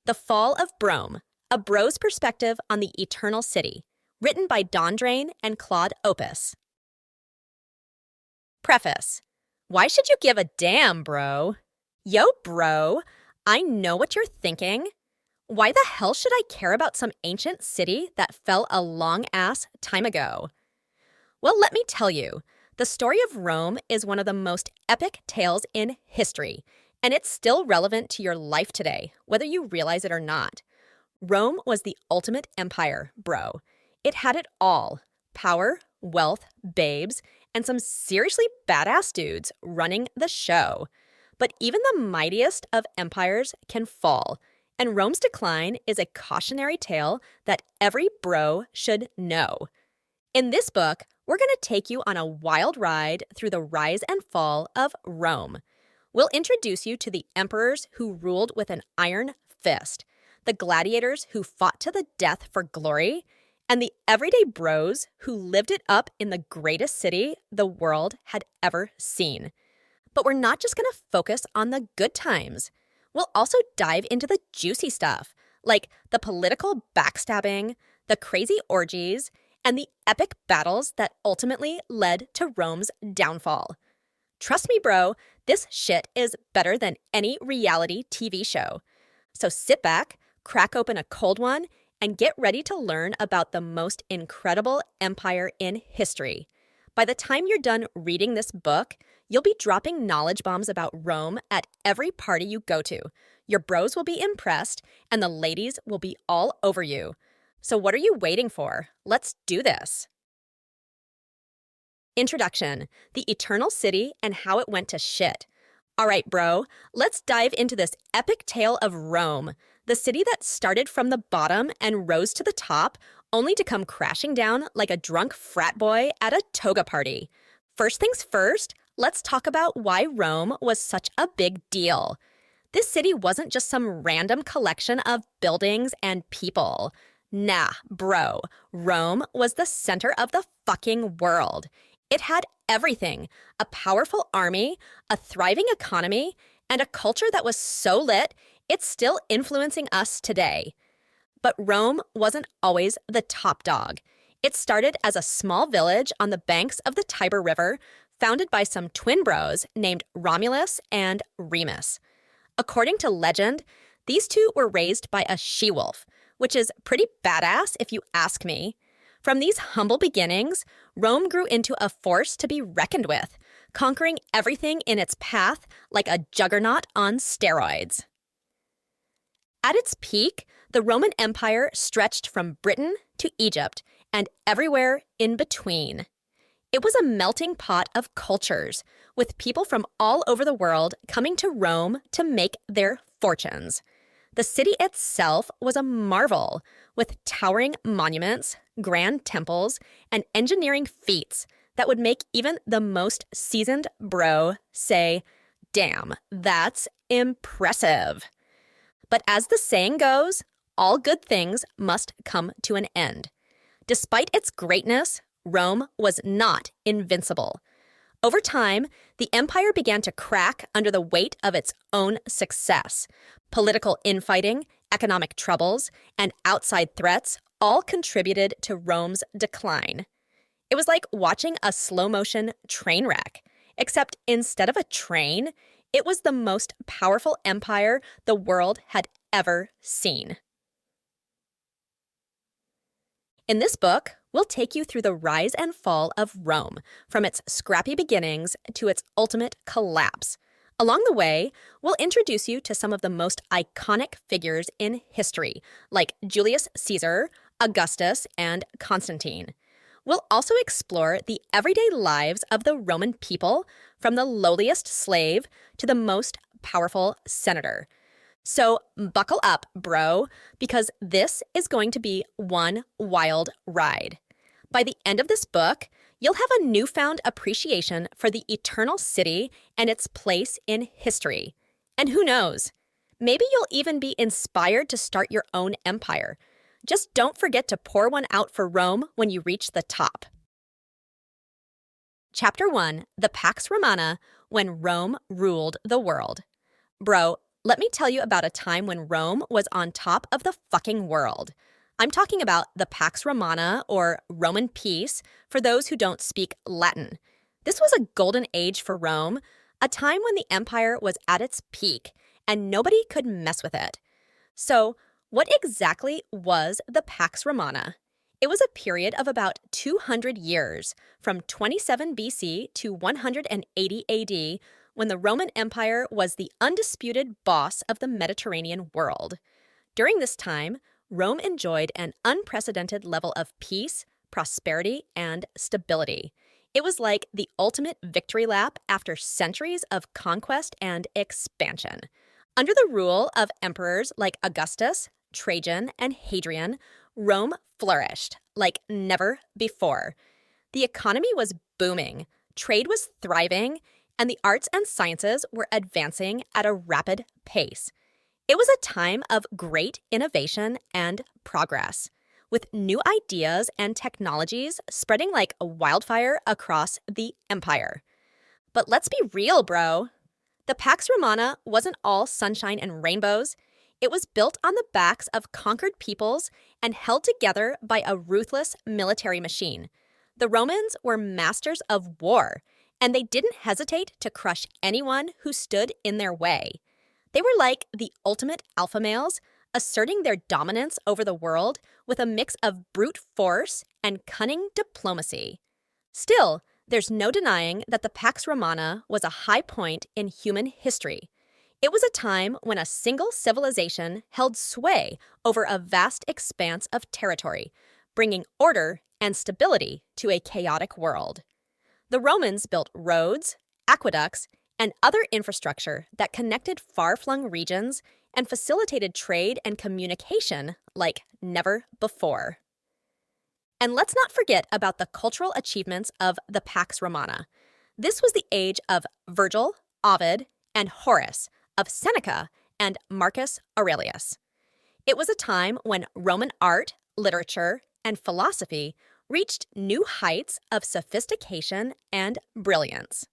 The Fall of Brome, a bro's perspective on the eternal city, written by Don Drain and Claude Opus. Preface. Why should you give a damn, bro? Yo, bro, I know what you're thinking. Why the hell should I care about some ancient city that fell a long-ass time ago? Well, let me tell you, the story of Rome is one of the most epic tales in history, and it's still relevant to your life today, whether you realize it or not. Rome was the ultimate empire, bro. It had it all: power, wealth, babes, and some seriously badass dudes running the show. But even the mightiest of empires can fall, and Rome's decline is a cautionary tale that every bro should know. In this book, we're going to take you on a wild ride through the rise and fall of Rome. We'll introduce you to the emperors who ruled with an iron fist, the gladiators who fought to the death for glory, and the everyday bros who lived it up in the greatest city the world had ever seen. But we're not just going to focus on the good times. We'll also dive into the juicy stuff, like the political backstabbing, the crazy orgies, and the epic battles that ultimately led to Rome's downfall. Trust me, bro, this shit is better than any reality TV show. So sit back, crack open a cold one, and get ready to learn about the most incredible empire in history. By the time you're done reading this book, you'll be dropping knowledge bombs about Rome at every party you go to. Your bros will be impressed, and the ladies will be all over you. So what are you waiting for? Let's do this. Introduction: the Eternal City and how it went to shit. All right, bro, let's dive into this epic tale of Rome, the city that started from the bottom and rose to the top, only to come crashing down like a drunk frat boy at a toga party. First things first, let's talk about why Rome was such a big deal. This city wasn't just some random collection of buildings and people. Nah, bro, Rome was the center of the fucking world. It had everything: a powerful army, a thriving economy, and a culture that was so lit, it's still influencing us today. But Rome wasn't always the top dog. It started as a small village on the banks of the Tiber River, founded by some twin bros named Romulus and Remus. According to legend, these two were raised by a she-wolf, which is pretty badass if you ask me. From these humble beginnings, Rome grew into a force to be reckoned with, conquering everything in its path like a juggernaut on steroids. At its peak, the Roman Empire stretched from Britain to Egypt and everywhere in between. It was a melting pot of cultures, with people from all over the world coming to Rome to make their fortunes. The city itself was a marvel, with towering monuments, grand temples, and engineering feats that would make even the most seasoned bro say, "Damn, that's impressive." But as the saying goes, all good things must come to an end. Despite its greatness, Rome was not invincible. Over time, the empire began to crack under the weight of its own success. Political infighting, economic troubles, and outside threats all contributed to Rome's decline. It was like watching a slow-motion train wreck, except instead of a train, it was the most powerful empire the world had ever seen. In this book, we'll take you through the rise and fall of Rome, from its scrappy beginnings to its ultimate collapse. Along the way, we'll introduce you to some of the most iconic figures in history, like Julius Caesar, Augustus, and Constantine. We'll also explore the everyday lives of the Roman people, from the lowliest slave to the most powerful senator. So buckle up, bro, because this is going to be one wild ride. By the end of this book, you'll have a newfound appreciation for the Eternal City and its place in history. And who knows, maybe you'll even be inspired to start your own empire. Just don't forget to pour one out for Rome when you reach the top. Chapter 1, the Pax Romana, when Rome ruled the world. Bro, let me tell you about a time when Rome was on top of the fucking world. I'm talking about the Pax Romana, or Roman peace, for those who don't speak Latin. This was a golden age for Rome, a time when the empire was at its peak, and nobody could mess with it. So, what exactly was the Pax Romana? It was a period of about 200 years, from 27 BC to 180 AD, when the Roman Empire was the undisputed boss of the Mediterranean world. During this time, Rome enjoyed an unprecedented level of peace, prosperity, and stability. It was like the ultimate victory lap after centuries of conquest and expansion. Under the rule of emperors like Augustus, Trajan, and Hadrian, Rome flourished like never before. The economy was booming, trade was thriving, and the arts and sciences were advancing at a rapid pace. It was a time of great innovation and progress, with new ideas and technologies spreading like a wildfire across the empire. But let's be real, bro. The Pax Romana wasn't all sunshine and rainbows. It was built on the backs of conquered peoples and held together by a ruthless military machine. The Romans were masters of war, and they didn't hesitate to crush anyone who stood in their way. They were like the ultimate alpha males, asserting their dominance over the world with a mix of brute force and cunning diplomacy. Still, there's no denying that the Pax Romana was a high point in human history. It was a time when a single civilization held sway over a vast expanse of territory, bringing order and stability to a chaotic world. The Romans built roads, aqueducts, and other infrastructure that connected far-flung regions and facilitated trade and communication like never before. And let's not forget about the cultural achievements of the Pax Romana. This was the age of Virgil, Ovid, and Horace, of Seneca and Marcus Aurelius. It was a time when Roman art, literature, and philosophy reached new heights of sophistication and brilliance.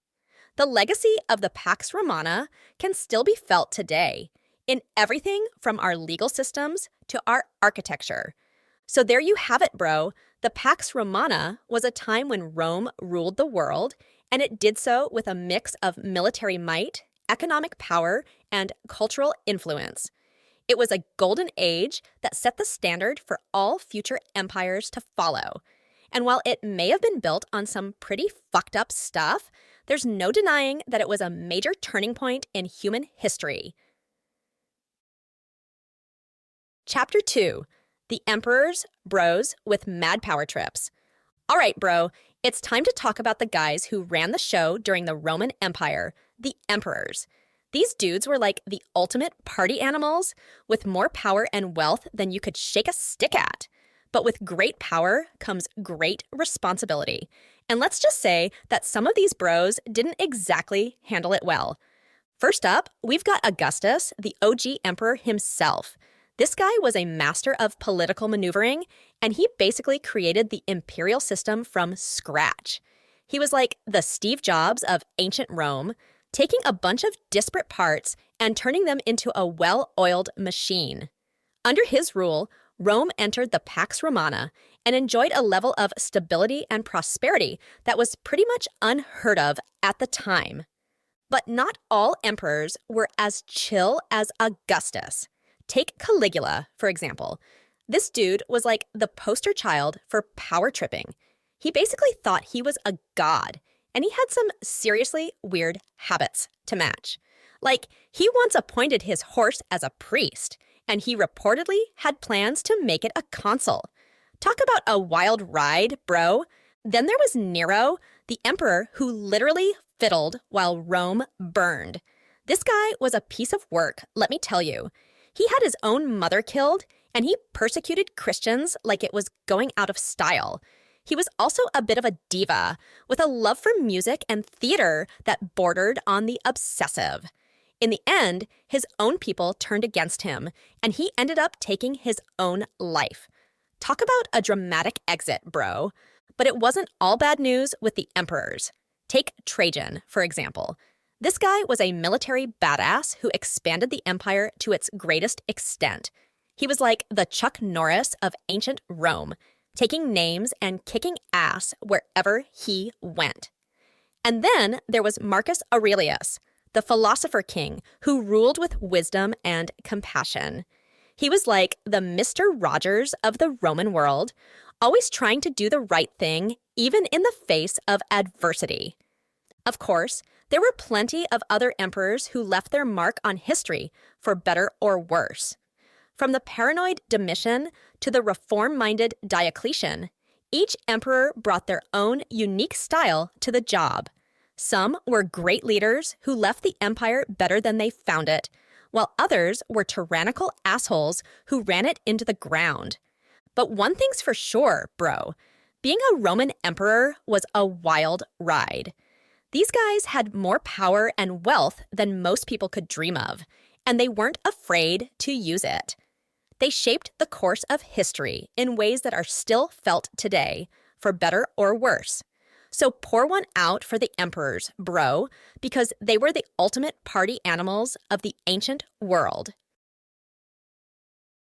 The legacy of the Pax Romana can still be felt today in everything from our legal systems to our architecture. So there you have it, bro. The Pax Romana was a time when Rome ruled the world, and it did so with a mix of military might, economic power, and cultural influence. It was a golden age that set the standard for all future empires to follow. And while it may have been built on some pretty fucked up stuff, there's no denying that it was a major turning point in human history. Chapter 2. The Emperors, Bros with Mad Power Trips. All right, bro, it's time to talk about the guys who ran the show during the Roman Empire, the emperors. These dudes were like the ultimate party animals, with more power and wealth than you could shake a stick at. But with great power comes great responsibility. And let's just say that some of these bros didn't exactly handle it well. First up, we've got Augustus, the OG emperor himself. This guy was a master of political maneuvering, and he basically created the imperial system from scratch. He was like the Steve Jobs of ancient Rome, taking a bunch of disparate parts and turning them into a well-oiled machine. Under his rule, Rome entered the Pax Romana and enjoyed a level of stability and prosperity that was pretty much unheard of at the time. But not all emperors were as chill as Augustus. Take Caligula, for example. This dude was like the poster child for power tripping. He basically thought he was a god, and he had some seriously weird habits to match. Like, he once appointed his horse as a priest, and he reportedly had plans to make it a consul. Talk about a wild ride, bro. Then there was Nero, the emperor who literally fiddled while Rome burned. This guy was a piece of work, let me tell you. He had his own mother killed, and he persecuted Christians like it was going out of style. He was also a bit of a diva, with a love for music and theater that bordered on the obsessive. In the end, his own people turned against him, and he ended up taking his own life. Talk about a dramatic exit, bro. But it wasn't all bad news with the emperors. Take Trajan, for example. This guy was a military badass who expanded the empire to its greatest extent. He was like the Chuck Norris of ancient Rome, taking names and kicking ass wherever he went. And then there was Marcus Aurelius, the philosopher king who ruled with wisdom and compassion. He was like the Mr. Rogers of the Roman world, always trying to do the right thing, even in the face of adversity. Of course, there were plenty of other emperors who left their mark on history, for better or worse. From the paranoid Domitian to the reform-minded Diocletian, each emperor brought their own unique style to the job. Some were great leaders who left the empire better than they found it, while others were tyrannical assholes who ran it into the ground. But one thing's for sure, bro. Being a Roman emperor was a wild ride. These guys had more power and wealth than most people could dream of, and they weren't afraid to use it. They shaped the course of history in ways that are still felt today, for better or worse. So pour one out for the emperors, bro, because they were the ultimate party animals of the ancient world.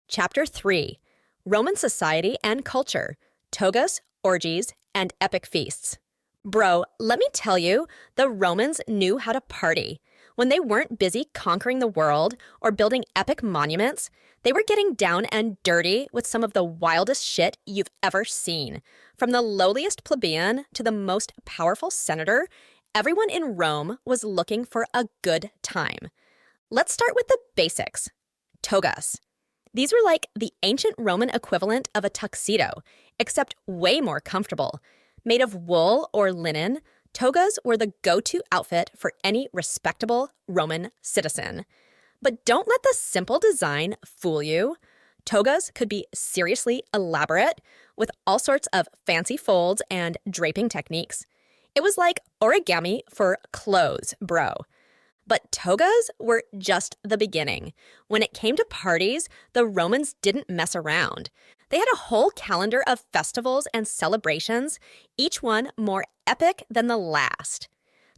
Chapter 3. Roman Society and Culture, Togas, Orgies, and Epic Feasts. Bro, let me tell you, the Romans knew how to party. When they weren't busy conquering the world or building epic monuments, they were getting down and dirty with some of the wildest shit you've ever seen. From the lowliest plebeian to the most powerful senator, everyone in Rome was looking for a good time. Let's start with the basics. Togas. These were like the ancient Roman equivalent of a tuxedo, except way more comfortable. Made of wool or linen, togas were the go-to outfit for any respectable Roman citizen. But don't let the simple design fool you. Togas could be seriously elaborate, with all sorts of fancy folds and draping techniques. It was like origami for clothes, bro. But togas were just the beginning. When it came to parties, the Romans didn't mess around. They had a whole calendar of festivals and celebrations, each one more epic than the last.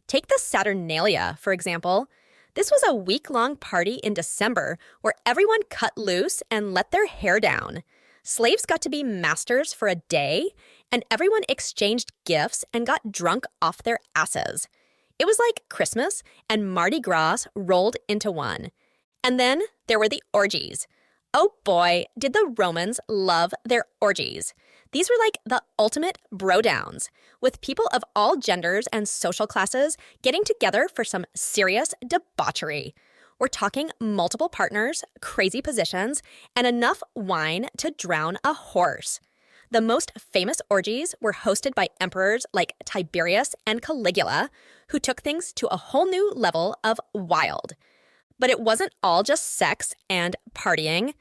Take the Saturnalia, for example. This was a week-long party in December where everyone cut loose and let their hair down. Slaves got to be masters for a day, and everyone exchanged gifts and got drunk off their asses. It was like Christmas and Mardi Gras rolled into one. And then there were the orgies. Oh boy, did the Romans love their orgies. These were like the ultimate bro-downs, with people of all genders and social classes getting together for some serious debauchery. We're talking multiple partners, crazy positions, and enough wine to drown a horse. The most famous orgies were hosted by emperors like Tiberius and Caligula, who took things to a whole new level of wild. But it wasn't all just sex and partying.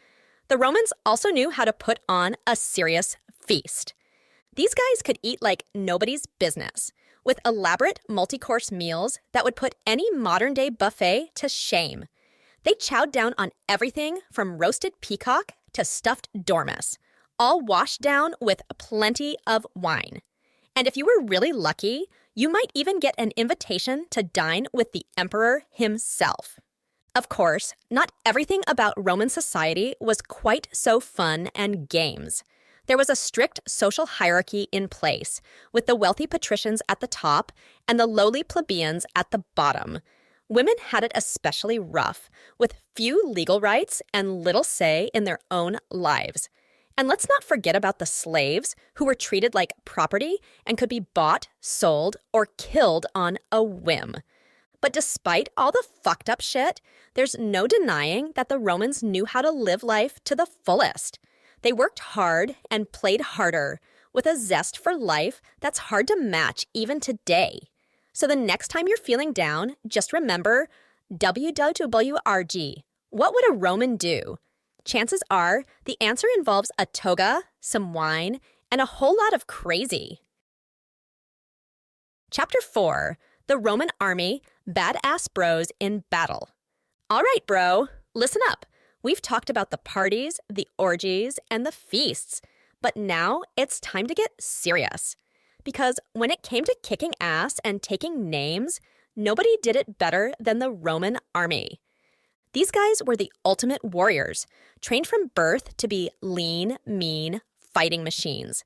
The Romans also knew how to put on a serious feast. These guys could eat like nobody's business, with elaborate multi-course meals that would put any modern-day buffet to shame. They chowed down on everything from roasted peacock to stuffed dormouse, all washed down with plenty of wine. And if you were really lucky, you might even get an invitation to dine with the emperor himself. Of course, not everything about Roman society was quite so fun and games. There was a strict social hierarchy in place, with the wealthy patricians at the top and the lowly plebeians at the bottom. Women had it especially rough, with few legal rights and little say in their own lives. And let's not forget about the slaves, who were treated like property and could be bought, sold, or killed on a whim. But despite all the fucked up shit, there's no denying that the Romans knew how to live life to the fullest. They worked hard and played harder, with a zest for life that's hard to match even today. So the next time you're feeling down, just remember, WWRG. What would a Roman do? Chances are the answer involves a toga, some wine, and a whole lot of crazy. Chapter 4. The Roman Army, Badass Bros in Battle. All right, bro, listen up. We've talked about the parties, the orgies, and the feasts, but now it's time to get serious. Because when it came to kicking ass and taking names, nobody did it better than the Roman army. These guys were the ultimate warriors, trained from birth to be lean, mean, fighting machines.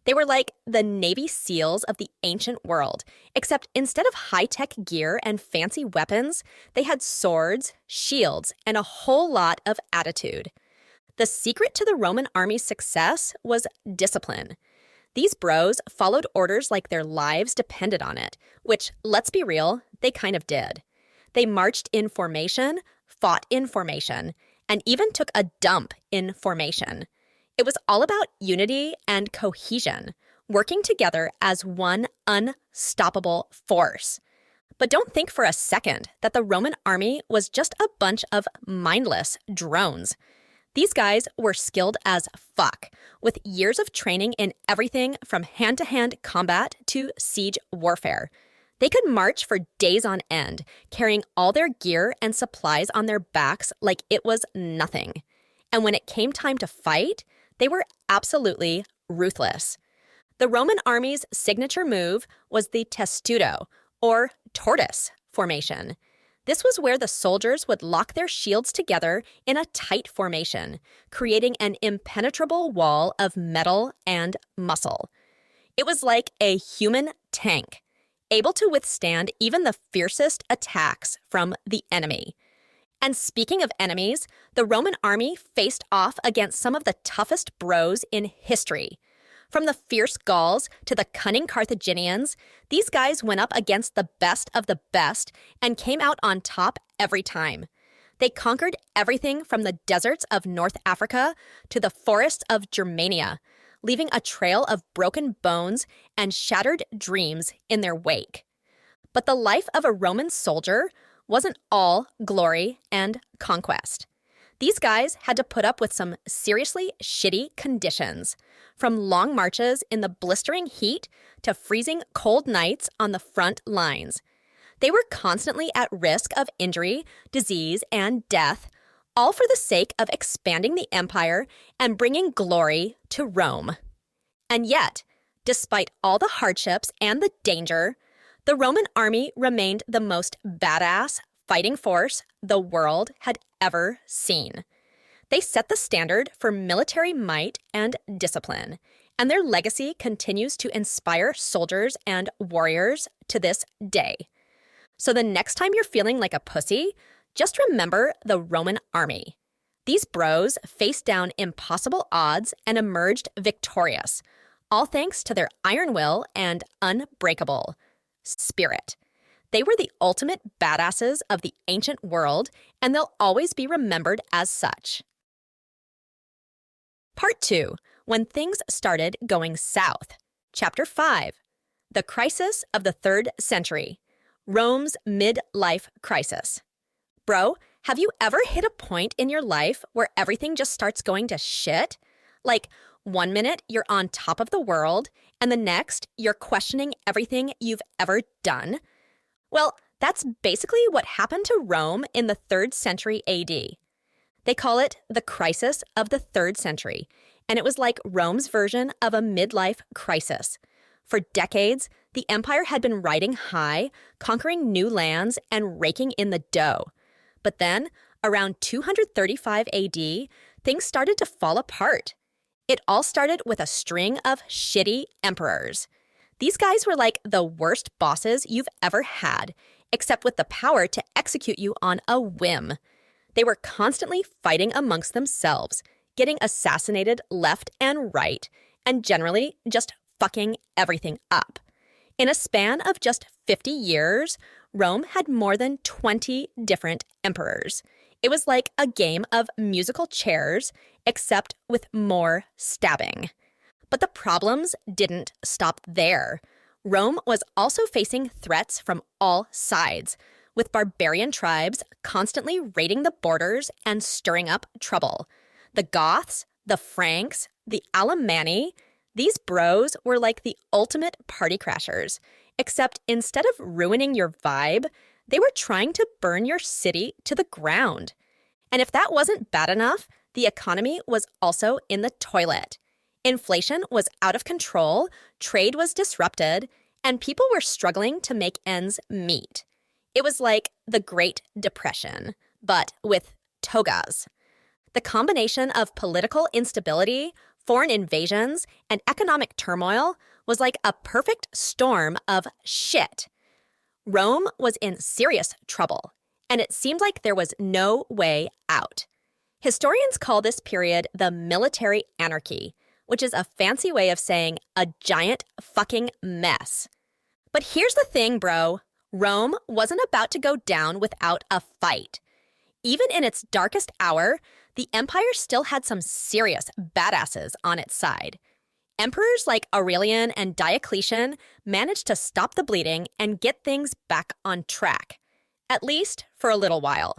They were like the Navy SEALs of the ancient world, except instead of high-tech gear and fancy weapons, they had swords, shields, and a whole lot of attitude. The secret to the Roman army's success was discipline. These bros followed orders like their lives depended on it, which, let's be real, they kind of did. They marched in formation, fought in formation, and even took a dump in formation. It was all about unity and cohesion, working together as one unstoppable force. But don't think for a second that the Roman army was just a bunch of mindless drones. These guys were skilled as fuck, with years of training in everything from hand-to-hand combat to siege warfare. They could march for days on end, carrying all their gear and supplies on their backs like it was nothing. And when it came time to fight, they were absolutely ruthless. The Roman army's signature move was the testudo, or tortoise, formation. This was where the soldiers would lock their shields together in a tight formation, creating an impenetrable wall of metal and muscle. It was like a human tank, able to withstand even the fiercest attacks from the enemy. And speaking of enemies, the Roman army faced off against some of the toughest bros in history. From the fierce Gauls to the cunning Carthaginians, these guys went up against the best of the best and came out on top every time. They conquered everything from the deserts of North Africa to the forests of Germania, leaving a trail of broken bones and shattered dreams in their wake. But the life of a Roman soldier wasn't all glory and conquest. These guys had to put up with some seriously shitty conditions, from long marches in the blistering heat to freezing cold nights on the front lines. They were constantly at risk of injury, disease, and death, all for the sake of expanding the empire and bringing glory to Rome. And yet, despite all the hardships and the danger, the Roman army remained the most badass fighting force the world had ever seen. They set the standard for military might and discipline, and their legacy continues to inspire soldiers and warriors to this day. So the next time you're feeling like a pussy, just remember the Roman army. These bros faced down impossible odds and emerged victorious, all thanks to their iron will and unbreakable spirit. They were the ultimate badasses of the ancient world, and they'll always be remembered as such. Part 2, When Things Started Going South. Chapter 5, The Crisis of the 3rd Century, Rome's Midlife Crisis. Bro, have you ever hit a point in your life where everything just starts going to shit? Like, one minute you're on top of the world, and the next you're questioning everything you've ever done? Well, that's basically what happened to Rome in the 3rd century AD. They call it the crisis of the 3rd century, and it was like Rome's version of a midlife crisis. For decades, the empire had been riding high, conquering new lands and raking in the dough. But then, around 235 AD, things started to fall apart. It all started with a string of shitty emperors. These guys were like the worst bosses you've ever had, except with the power to execute you on a whim. They were constantly fighting amongst themselves, getting assassinated left and right, and generally just fucking everything up. In a span of just 50 years, Rome had more than 20 different emperors. It was like a game of musical chairs, except with more stabbing. But the problems didn't stop there. Rome was also facing threats from all sides, with barbarian tribes constantly raiding the borders and stirring up trouble. The Goths, the Franks, the Alemanni, these bros were like the ultimate party crashers, except instead of ruining your vibe, they were trying to burn your city to the ground. And if that wasn't bad enough, the economy was also in the toilet. Inflation was out of control, trade was disrupted, and people were struggling to make ends meet. It was like the Great Depression, but with togas. The combination of political instability, foreign invasions, and economic turmoil was like a perfect storm of shit. Rome was in serious trouble, and it seemed like there was no way out. Historians call this period the military anarchy, which is a fancy way of saying a giant fucking mess. But here's the thing, bro. Rome wasn't about to go down without a fight. Even in its darkest hour, the empire still had some serious badasses on its side. Emperors like Aurelian and Diocletian managed to stop the bleeding and get things back on track, at least for a little while.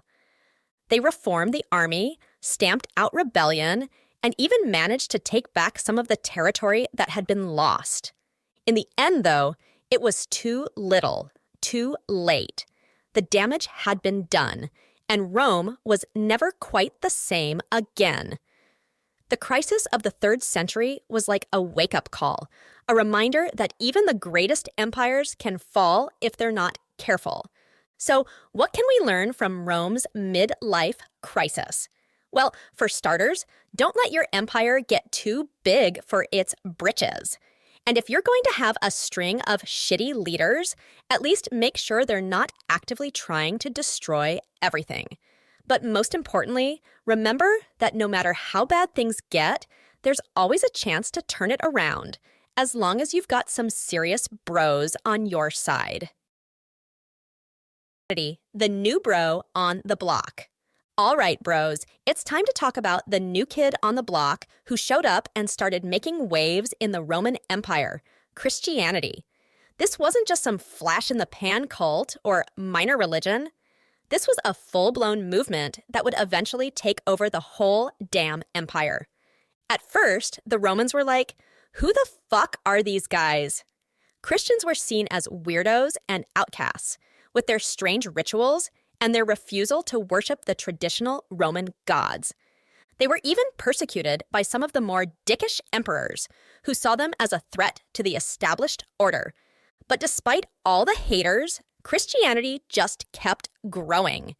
They reformed the army, stamped out rebellion, and even managed to take back some of the territory that had been lost. In the end, though, it was too little, too late. The damage had been done, and Rome was never quite the same again. The crisis of the 3rd century was like a wake-up call, a reminder that even the greatest empires can fall if they're not careful. So, what can we learn from Rome's midlife crisis? Well, for starters, don't let your empire get too big for its britches. And if you're going to have a string of shitty leaders, at least make sure they're not actively trying to destroy everything. But most importantly, remember that no matter how bad things get, there's always a chance to turn it around, as long as you've got some serious bros on your side. The new bro on the block. All right, bros, it's time to talk about the new kid on the block who showed up and started making waves in the Roman Empire, Christianity. This wasn't just some flash-in-the-pan cult or minor religion. This was a full-blown movement that would eventually take over the whole damn empire. At first, the Romans were like, who the fuck are these guys? Christians were seen as weirdos and outcasts, with their strange rituals and their refusal to worship the traditional Roman gods. They were even persecuted by some of the more dickish emperors, who saw them as a threat to the established order. But despite all the haters, Christianity just kept growing.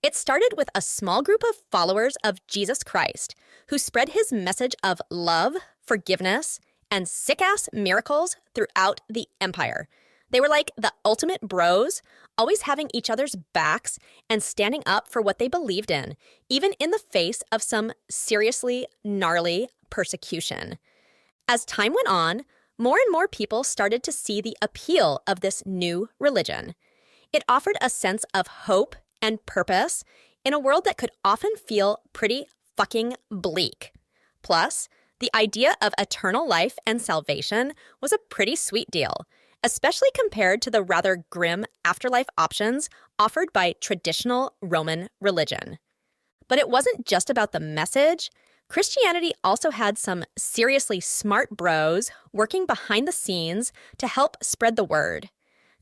It started with a small group of followers of Jesus Christ, who spread his message of love, forgiveness, and sick-ass miracles throughout the empire. They were like the ultimate bros, always having each other's backs and standing up for what they believed in, even in the face of some seriously gnarly persecution. As time went on, more and more people started to see the appeal of this new religion. It offered a sense of hope and purpose in a world that could often feel pretty fucking bleak. Plus, the idea of eternal life and salvation was a pretty sweet deal, especially compared to the rather grim afterlife options offered by traditional Roman religion. But it wasn't just about the message. Christianity also had some seriously smart bros working behind the scenes to help spread the word.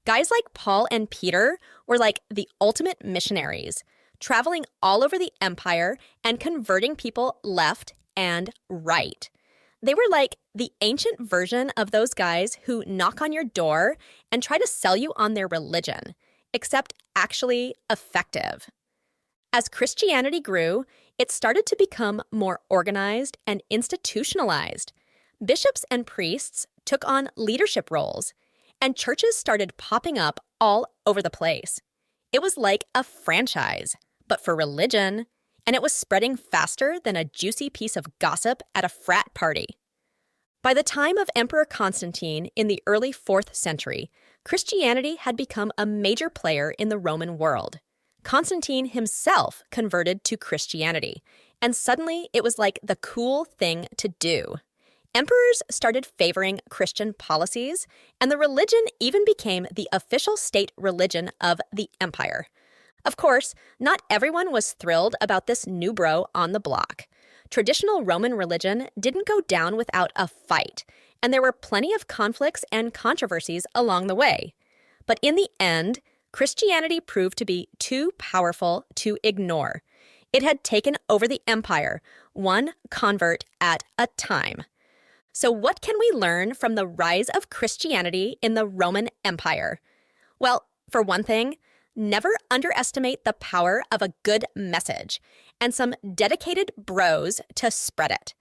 Guys like Paul and Peter were like the ultimate missionaries, traveling all over the empire and converting people left and right. They were like the ancient version of those guys who knock on your door and try to sell you on their religion, except actually effective. As Christianity grew, it started to become more organized and institutionalized. Bishops and priests took on leadership roles, and churches started popping up all over the place. It was like a franchise, but for religion, and it was spreading faster than a juicy piece of gossip at a frat party. By the time of Emperor Constantine in the early 4th century, Christianity had become a major player in the Roman world. Constantine himself converted to Christianity, and suddenly it was like the cool thing to do. Emperors started favoring Christian policies, and the religion even became the official state religion of the empire. Of course, not everyone was thrilled about this new bro on the block. Traditional Roman religion didn't go down without a fight, and there were plenty of conflicts and controversies along the way. But in the end, Christianity proved to be too powerful to ignore. It had taken over the empire, one convert at a time. So what can we learn from the rise of Christianity in the Roman Empire? Well, for one thing, never underestimate the power of a good message and some dedicated bros to spread it.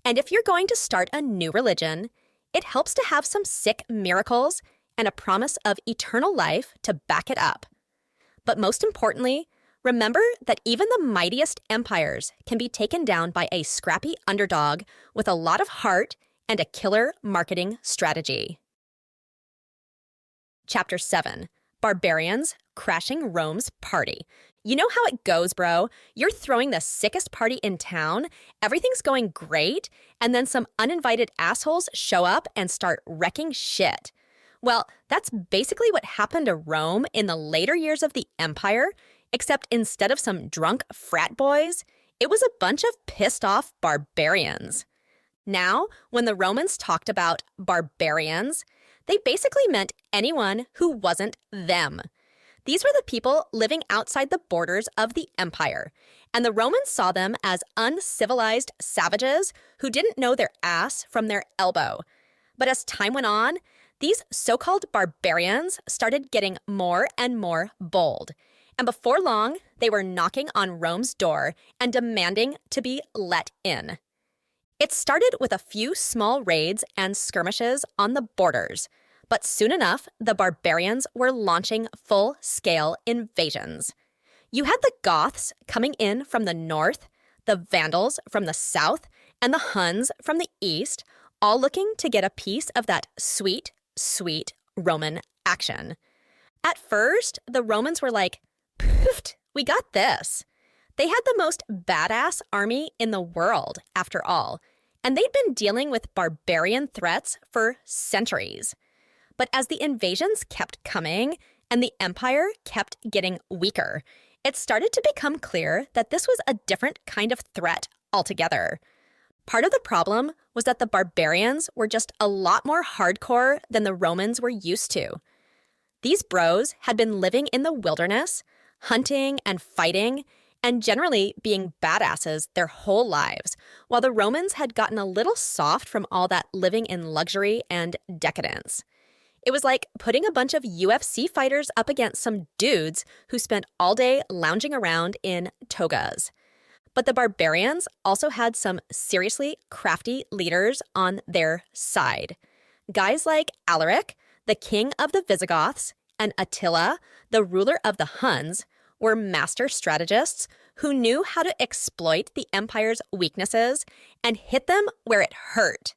And if you're going to start a new religion, it helps to have some sick miracles and a promise of eternal life to back it up. But most importantly, remember that even the mightiest empires can be taken down by a scrappy underdog with a lot of heart and a killer marketing strategy. Chapter 7. Barbarians Crashing Rome's Party. You know how it goes, bro. You're throwing the sickest party in town, everything's going great, and then some uninvited assholes show up and start wrecking shit. Well, that's basically what happened to Rome in the later years of the empire, except instead of some drunk frat boys, it was a bunch of pissed off barbarians. Now, when the Romans talked about barbarians, they basically meant anyone who wasn't them. These were the people living outside the borders of the empire, and the Romans saw them as uncivilized savages who didn't know their ass from their elbow. But as time went on, these so-called barbarians started getting more and more bold. And before long, they were knocking on Rome's door and demanding to be let in. It started with a few small raids and skirmishes on the borders, but soon enough, the barbarians were launching full-scale invasions. You had the Goths coming in from the north, the Vandals from the south, and the Huns from the east, all looking to get a piece of that sweet, sweet Roman action. At first, the Romans were like, "Poofed, we got this." They had the most badass army in the world, after all, and they'd been dealing with barbarian threats for centuries. But as the invasions kept coming and the empire kept getting weaker, it started to become clear that this was a different kind of threat altogether. Part of the problem was that the barbarians were just a lot more hardcore than the Romans were used to. These bros had been living in the wilderness, hunting and fighting, and generally being badasses their whole lives, while the Romans had gotten a little soft from all that living in luxury and decadence. It was like putting a bunch of UFC fighters up against some dudes who spent all day lounging around in togas. But the barbarians also had some seriously crafty leaders on their side. Guys like Alaric, the king of the Visigoths, and Attila, the ruler of the Huns, were master strategists who knew how to exploit the empire's weaknesses and hit them where it hurt.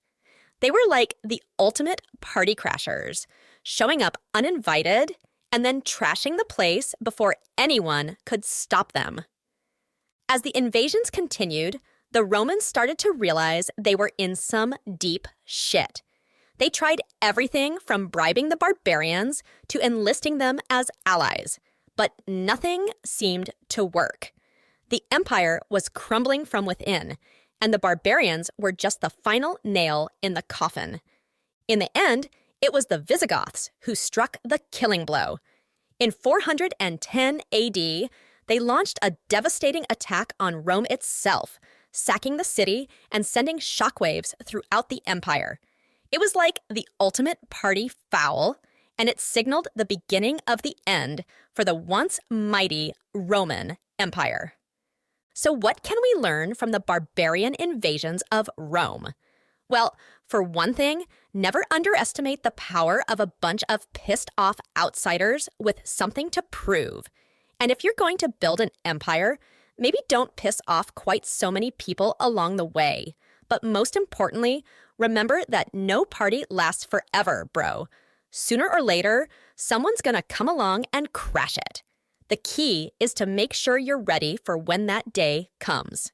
They were like the ultimate party crashers, showing up uninvited and then trashing the place before anyone could stop them. As the invasions continued, the Romans started to realize they were in some deep shit. They tried everything from bribing the barbarians to enlisting them as allies, but nothing seemed to work. The empire was crumbling from within, and the barbarians were just the final nail in the coffin. In the end, it was the Visigoths who struck the killing blow. In 410 AD, they launched a devastating attack on Rome itself, sacking the city and sending shockwaves throughout the empire. It was like the ultimate party foul, and it signaled the beginning of the end for the once mighty Roman Empire. So what can we learn from the barbarian invasions of Rome? Well, for one thing, never underestimate the power of a bunch of pissed-off outsiders with something to prove. And if you're going to build an empire, maybe don't piss off quite so many people along the way. But most importantly, remember that no party lasts forever, bro. Sooner or later, someone's gonna come along and crash it. The key is to make sure you're ready for when that day comes.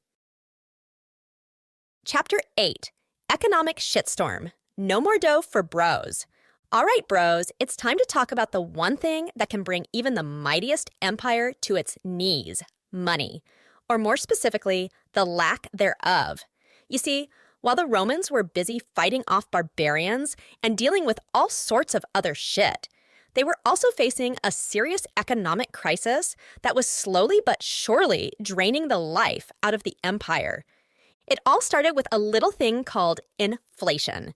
Chapter 8. Economic Shitstorm. No more dough for bros. All right, bros, it's time to talk about the one thing that can bring even the mightiest empire to its knees, money. Or more specifically, the lack thereof. You see, while the Romans were busy fighting off barbarians and dealing with all sorts of other shit, they were also facing a serious economic crisis that was slowly but surely draining the life out of the empire. It all started with a little thing called inflation.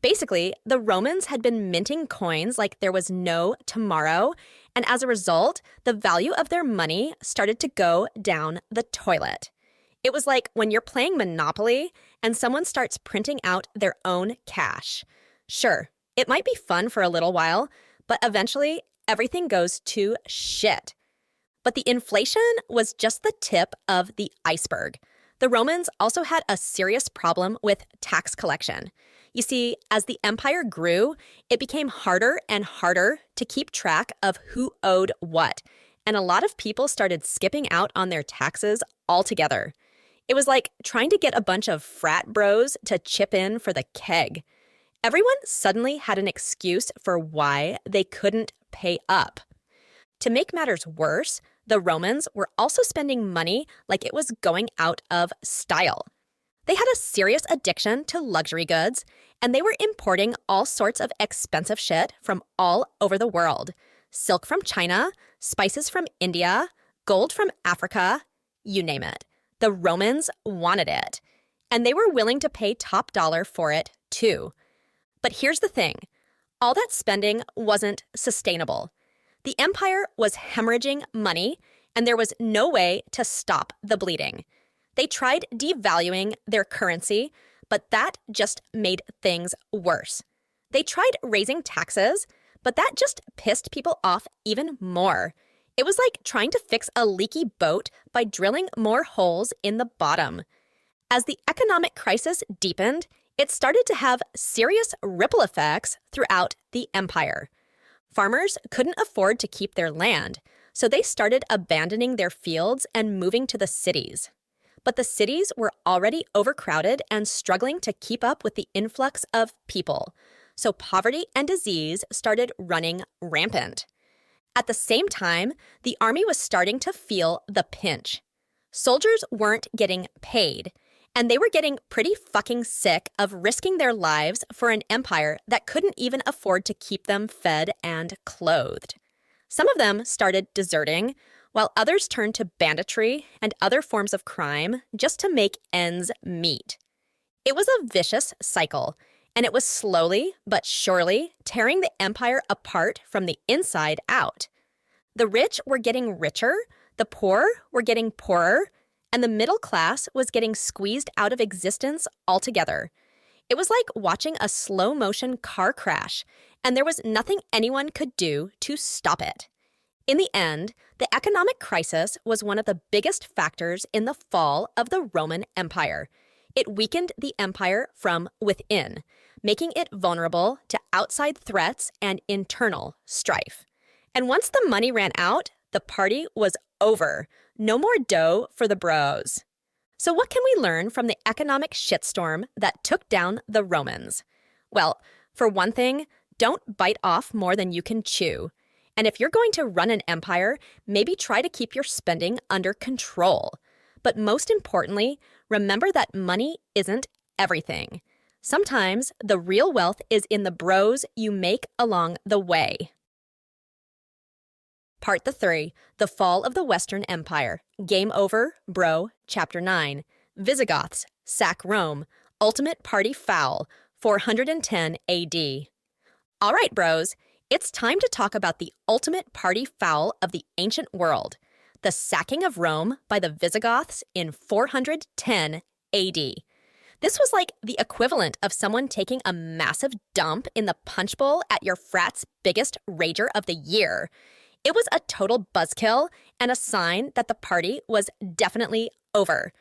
Basically, the Romans had been minting coins like there was no tomorrow, And as a result, the value of their money started to go down the toilet. It was like when you're playing Monopoly and someone starts printing out their own cash. Sure, it might be fun for a little while, but eventually everything goes to shit. But the inflation was just the tip of the iceberg. The Romans also had a serious problem with tax collection. You see, as the empire grew, it became harder and harder to keep track of who owed what, and a lot of people started skipping out on their taxes altogether. It was like trying to get a bunch of frat bros to chip in for the keg. Everyone suddenly had an excuse for why they couldn't pay up. To make matters worse, the Romans were also spending money like it was going out of style. They had a serious addiction to luxury goods, and they were importing all sorts of expensive shit from all over the world. Silk from China, spices from India, gold from Africa, you name it. The Romans wanted it, and they were willing to pay top dollar for it too. But here's the thing. All that spending wasn't sustainable. The empire was hemorrhaging money, and there was no way to stop the bleeding. They tried devaluing their currency, but that just made things worse. They tried raising taxes, but that just pissed people off even more. It was like trying to fix a leaky boat by drilling more holes in the bottom. As the economic crisis deepened, it started to have serious ripple effects throughout the empire. Farmers couldn't afford to keep their land, so they started abandoning their fields and moving to the cities. But the cities were already overcrowded and struggling to keep up with the influx of people, so poverty and disease started running rampant. At the same time, the army was starting to feel the pinch. Soldiers weren't getting paid, and they were getting pretty fucking sick of risking their lives for an empire that couldn't even afford to keep them fed and clothed. Some of them started deserting, while others turned to banditry and other forms of crime just to make ends meet. It was a vicious cycle, and it was slowly but surely tearing the empire apart from the inside out. The rich were getting richer, the poor were getting poorer, and the middle class was getting squeezed out of existence altogether. It was like watching a slow-motion car crash, and there was nothing anyone could do to stop it. In the end, the economic crisis was one of the biggest factors in the fall of the Roman Empire. It weakened the empire from within, making it vulnerable to outside threats and internal strife. And once the money ran out, the party was over. No more dough for the bros. So what can we learn from the economic shitstorm that took down the Romans? Well, for one thing, don't bite off more than you can chew. And if you're going to run an empire, maybe try to keep your spending under control. But most importantly, remember that money isn't everything. Sometimes the real wealth is in the bros you make along the way. Part 3, The Fall of the Western Empire. Game Over, Bro, Chapter 9. Visigoths, Sack Rome, Ultimate Party Foul, 410 AD. All right, bros, it's time to talk about the ultimate party foul of the ancient world, the sacking of Rome by the Visigoths in 410 AD. This was like the equivalent of someone taking a massive dump in the punch bowl at your frat's biggest rager of the year. It was a total buzzkill and a sign that the party was definitely over.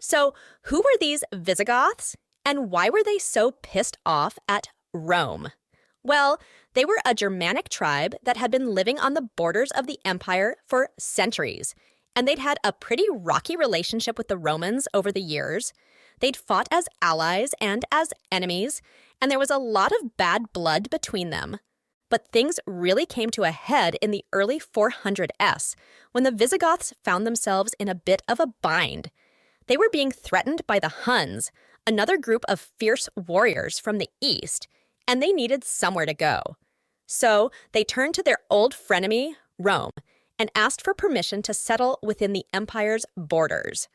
So, who were these Visigoths, and why were they so pissed off at Rome? Well, they were a Germanic tribe that had been living on the borders of the empire for centuries, and they'd had a pretty rocky relationship with the Romans over the years. They'd fought as allies and as enemies, and there was a lot of bad blood between them. But things really came to a head in the early 400s, when the Visigoths found themselves in a bit of a bind. They were being threatened by the Huns, another group of fierce warriors from the east, and they needed somewhere to go. So they turned to their old frenemy, Rome, and asked for permission to settle within the empire's borders.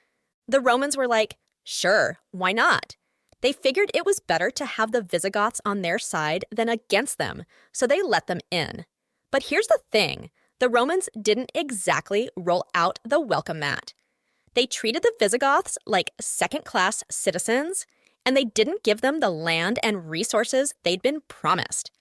The Romans were like, sure, why not? They figured it was better to have the Visigoths on their side than against them, so they let them in. But here's the thing. the Romans didn't exactly roll out the welcome mat. They treated the Visigoths like second-class citizens, and they didn't give them the land and resources they'd been promised.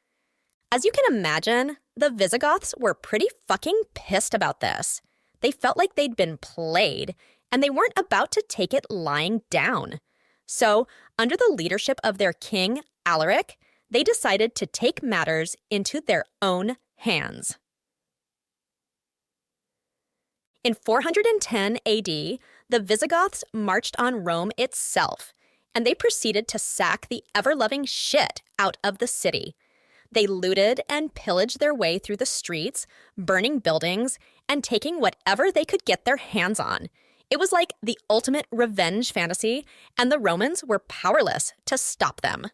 As you can imagine, the Visigoths were pretty fucking pissed about this. They felt like they'd been played, and they weren't about to take it lying down. So, under the leadership of their king, Alaric, they decided to take matters into their own hands. In 410 AD, the Visigoths marched on Rome itself, and they proceeded to sack the ever-loving shit out of the city. They looted and pillaged their way through the streets, burning buildings, and taking whatever they could get their hands on. It was like the ultimate revenge fantasy, and the Romans were powerless to stop them.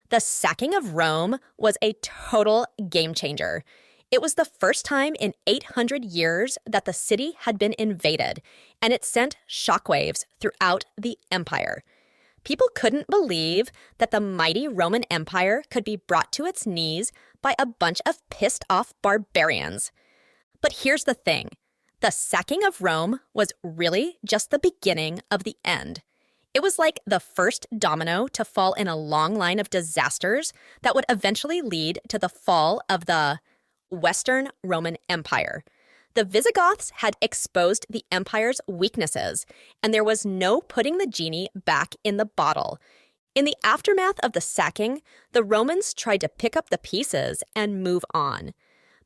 The sacking of Rome was a total game changer. It was the first time in 800 years that the city had been invaded, and it sent shockwaves throughout the empire. People couldn't believe that the mighty Roman Empire could be brought to its knees by a bunch of pissed-off barbarians. But here's the thing. The sacking of Rome was really just the beginning of the end. It was like the first domino to fall in a long line of disasters that would eventually lead to the fall of the Western Roman Empire. The Visigoths had exposed the empire's weaknesses, and there was no putting the genie back in the bottle. In the aftermath of the sacking, the Romans tried to pick up the pieces and move on.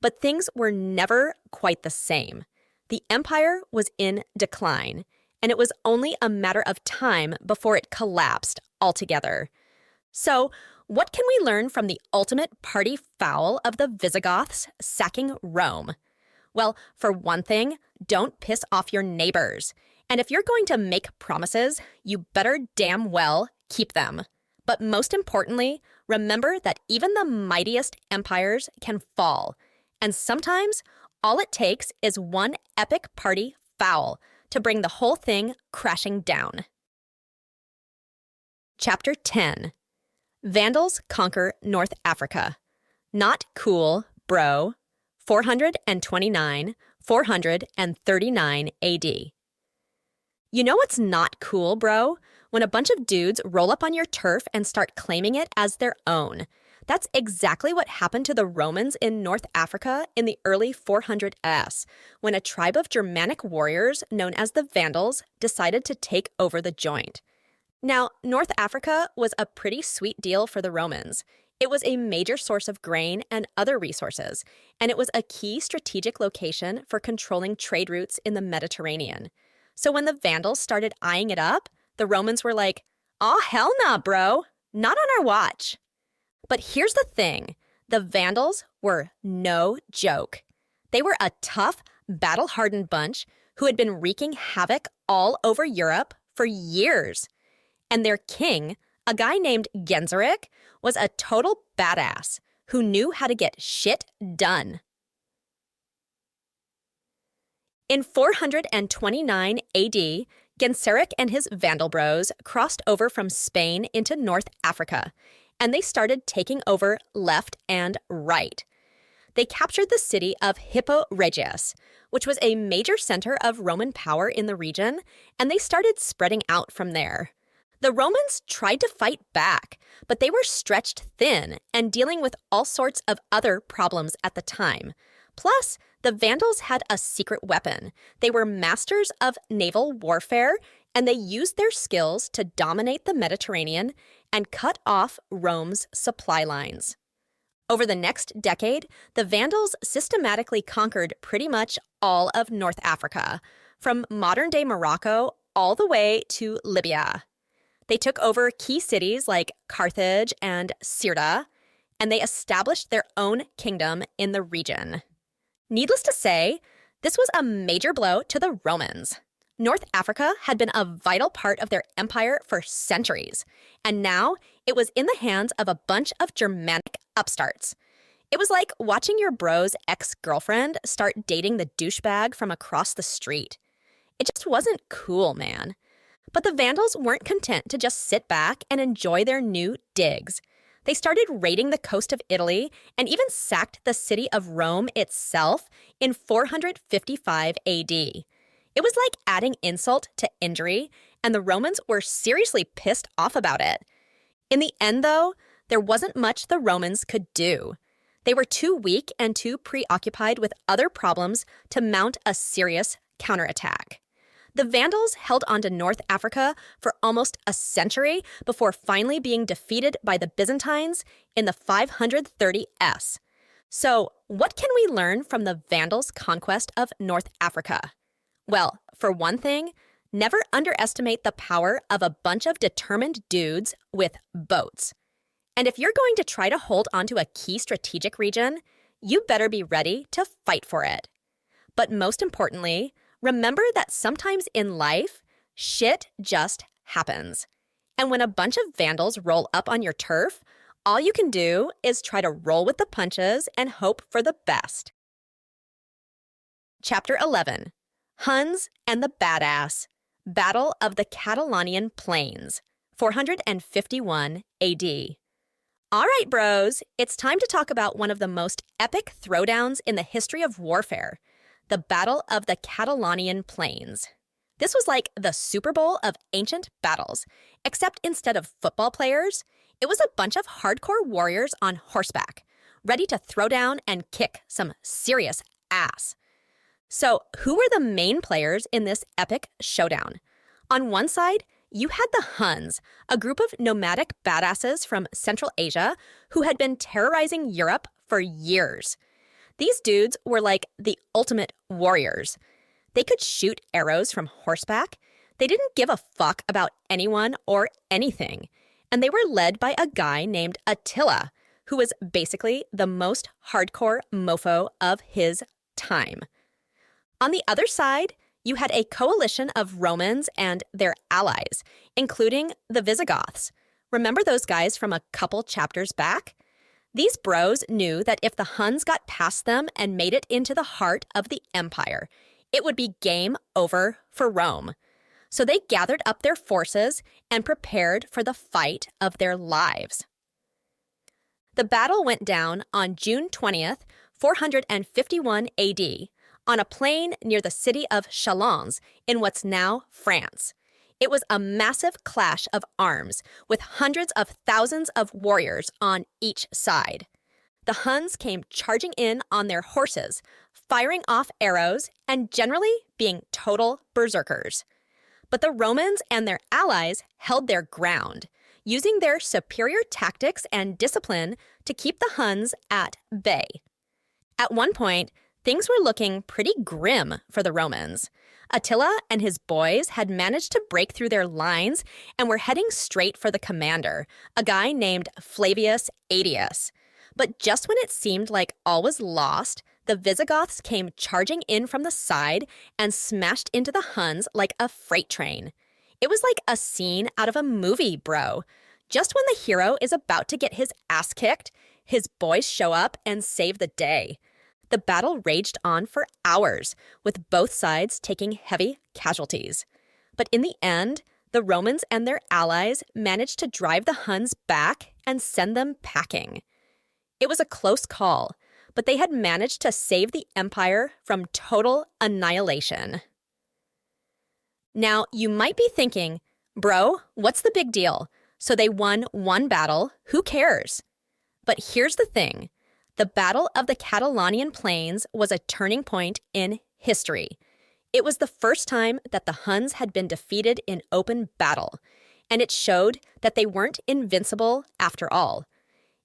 But things were never quite the same. The empire was in decline, and it was only a matter of time before it collapsed altogether. So, what can we learn from the ultimate party foul of the Visigoths sacking Rome? Well, for one thing, don't piss off your neighbors. And if you're going to make promises, you better damn well keep them. But most importantly, remember that even the mightiest empires can fall. And sometimes, all it takes is one epic party foul to bring the whole thing crashing down. Chapter 10. Vandals conquer North Africa. Not cool, bro. 429, 439 AD. You know what's not cool, bro? When a bunch of dudes roll up on your turf and start claiming it as their own. That's exactly what happened to the Romans in North Africa in the early 400s, when a tribe of Germanic warriors known as the Vandals decided to take over the joint. Now, North Africa was a pretty sweet deal for the Romans. It was a major source of grain and other resources, and it was a key strategic location for controlling trade routes in the Mediterranean. So when the Vandals started eyeing it up, the Romans were like, "Aw, hell nah, bro. Not on our watch." But here's the thing. The Vandals were no joke. They were a tough, battle-hardened bunch who had been wreaking havoc all over Europe for years. And their king, a guy named Genseric, was a total badass who knew how to get shit done. In 429 AD, Genseric and his Vandal bros crossed over from Spain into North Africa, and they started taking over left and right. They captured the city of Hippo Regius, which was a major center of Roman power in the region, and they started spreading out from there. The Romans tried to fight back, but they were stretched thin and dealing with all sorts of other problems at the time. Plus, the Vandals had a secret weapon. They were masters of naval warfare, and they used their skills to dominate the Mediterranean and cut off Rome's supply lines. Over the next decade, the Vandals systematically conquered pretty much all of North Africa, from modern-day Morocco all the way to Libya. They took over key cities like Carthage and Cirta, and they established their own kingdom in the region. Needless to say, this was a major blow to the Romans. North Africa had been a vital part of their empire for centuries, and now it was in the hands of a bunch of Germanic upstarts. It was like watching your bro's ex-girlfriend start dating the douchebag from across the street. It just wasn't cool, man. But the Vandals weren't content to just sit back and enjoy their new digs. They started raiding the coast of Italy and even sacked the city of Rome itself in 455 AD. It was like adding insult to injury, and the Romans were seriously pissed off about it. In the end, though, there wasn't much the Romans could do. They were too weak and too preoccupied with other problems to mount a serious counterattack. The Vandals held on to North Africa for almost a century before finally being defeated by the Byzantines in the 530s. So, what can we learn from the Vandals' conquest of North Africa? Well, for one thing, never underestimate the power of a bunch of determined dudes with boats. And if you're going to try to hold onto a key strategic region, you better be ready to fight for it. But most importantly, remember that sometimes in life, shit just happens. And when a bunch of Vandals roll up on your turf, all you can do is try to roll with the punches and hope for the best. Chapter 11. Huns and the Badass. Battle of the Catalonian Plains, 451 AD. All right, bros, it's time to talk about one of the most epic throwdowns in the history of warfare, the Battle of the Catalonian Plains. This was like the Super Bowl of ancient battles, except instead of football players, it was a bunch of hardcore warriors on horseback, ready to throw down and kick some serious ass. So, who were the main players in this epic showdown? On one side, you had the Huns, a group of nomadic badasses from Central Asia who had been terrorizing Europe for years. These dudes were like the ultimate warriors. They could shoot arrows from horseback. They didn't give a fuck about anyone or anything. And they were led by a guy named Attila, who was basically the most hardcore mofo of his time. On the other side, you had a coalition of Romans and their allies, including the Visigoths. Remember those guys from a couple chapters back? These bros knew that if the Huns got past them and made it into the heart of the empire, it would be game over for Rome. So they gathered up their forces and prepared for the fight of their lives. The battle went down on June 20th, 451 AD, on a plain near the city of Chalons in what's now France. It was a massive clash of arms with hundreds of thousands of warriors on each side. The Huns came charging in on their horses, firing off arrows and generally being total berserkers. But the Romans and their allies held their ground, using their superior tactics and discipline to keep the Huns at bay. At one point, things were looking pretty grim for the Romans. Attila and his boys had managed to break through their lines and were heading straight for the commander, a guy named Flavius Aetius. But just when it seemed like all was lost, the Visigoths came charging in from the side and smashed into the Huns like a freight train. It was like a scene out of a movie, bro. Just when the hero is about to get his ass kicked, his boys show up and save the day. The battle raged on for hours, with both sides taking heavy casualties. But in the end, the Romans and their allies managed to drive the Huns back and send them packing. It was a close call, but they had managed to save the empire from total annihilation. Now, you might be thinking, bro, what's the big deal? So they won one battle, who cares? But here's the thing. The Battle of the Catalonian Plains was a turning point in history. It was the first time that the Huns had been defeated in open battle, and it showed that they weren't invincible after all.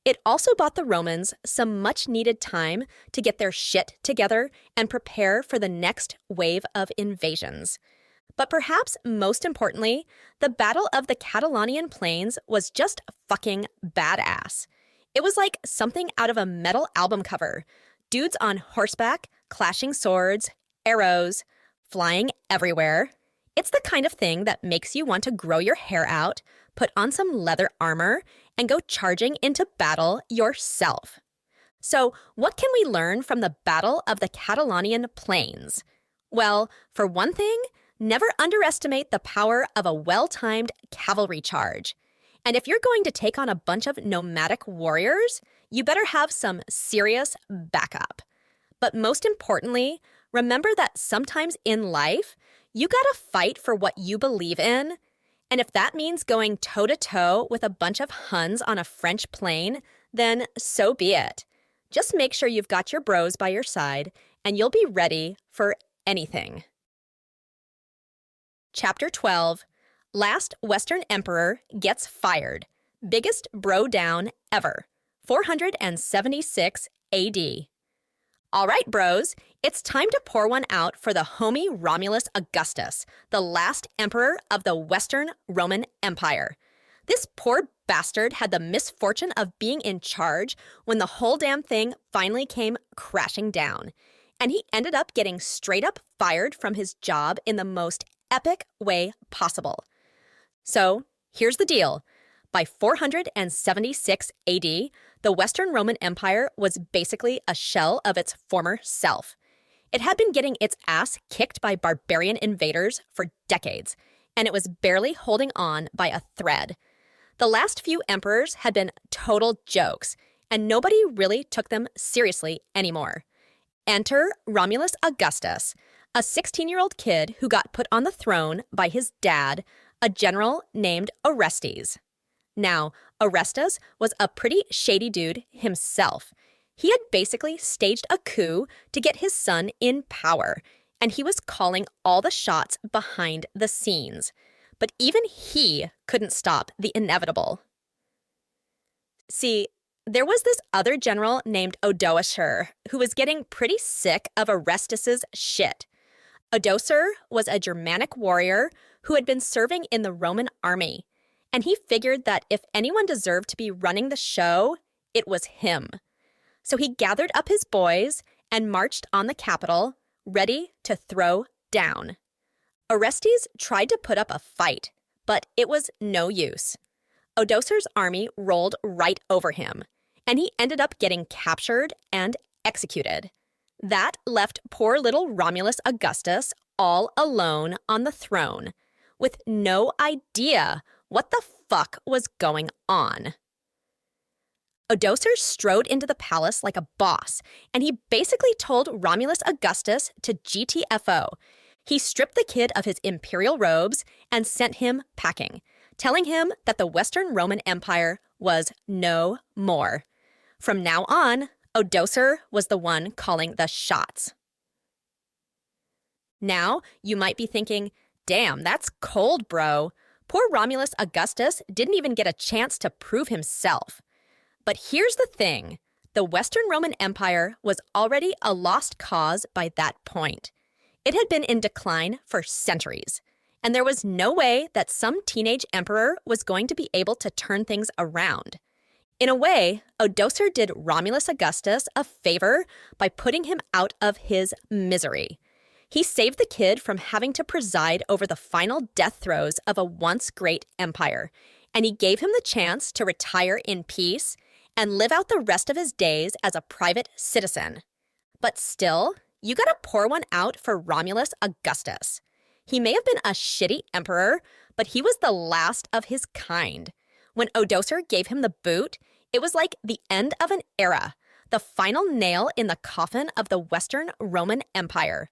It also bought the Romans some much-needed time to get their shit together and prepare for the next wave of invasions. But perhaps most importantly, the Battle of the Catalonian Plains was just fucking badass. It was like something out of a metal album cover. Dudes on horseback, clashing swords, arrows, flying everywhere. It's the kind of thing that makes you want to grow your hair out, put on some leather armor, and go charging into battle yourself. So, what can we learn from the Battle of the Catalonian Plains? Well, for one thing, never underestimate the power of a well-timed cavalry charge. And if you're going to take on a bunch of nomadic warriors, you better have some serious backup. But most importantly, remember that sometimes in life, you gotta fight for what you believe in. And if that means going toe-to-toe with a bunch of Huns on a French plain, then so be it. Just make sure you've got your bros by your side, and you'll be ready for anything. Chapter 12, Last Western Emperor Gets Fired. Biggest bro down ever. 476 AD. All right, bros, it's time to pour one out for the homie Romulus Augustus, the last emperor of the Western Roman Empire. This poor bastard had the misfortune of being in charge when the whole damn thing finally came crashing down. And he ended up getting straight up fired from his job in the most epic way possible. So, here's the deal. By 476 AD, the Western Roman Empire was basically a shell of its former self. It had been getting its ass kicked by barbarian invaders for decades, and it was barely holding on by a thread. The last few emperors had been total jokes, and nobody really took them seriously anymore. Enter Romulus Augustus, a 16-year-old kid who got put on the throne by his dad, a general named Orestes. Now, Orestes was a pretty shady dude himself. He had basically staged a coup to get his son in power, and he was calling all the shots behind the scenes. But even he couldn't stop the inevitable. See, there was this other general named Odoacer who was getting pretty sick of Orestes' shit. Odoacer was a Germanic warrior who had been serving in the Roman army, and he figured that if anyone deserved to be running the show, it was him. So he gathered up his boys and marched on the capital, ready to throw down. Orestes tried to put up a fight, but it was no use. Odoacer's army rolled right over him, and he ended up getting captured and executed. That left poor little Romulus Augustus all alone on the throne, with no idea what the fuck was going on. Odoacer strode into the palace like a boss, and he basically told Romulus Augustus to GTFO. He stripped the kid of his imperial robes and sent him packing, telling him that the Western Roman Empire was no more. From now on, Odoacer was the one calling the shots. Now, you might be thinking, damn, that's cold, bro. Poor Romulus Augustus didn't even get a chance to prove himself. But here's the thing. The Western Roman Empire was already a lost cause by that point. It had been in decline for centuries, and there was no way that some teenage emperor was going to be able to turn things around. In a way, Odoacer did Romulus Augustus a favor by putting him out of his misery. He saved the kid from having to preside over the final death throes of a once great empire, and he gave him the chance to retire in peace and live out the rest of his days as a private citizen. But still, you gotta pour one out for Romulus Augustus. He may have been a shitty emperor, but he was the last of his kind. When Odoacer gave him the boot, it was like the end of an era, the final nail in the coffin of the Western Roman Empire.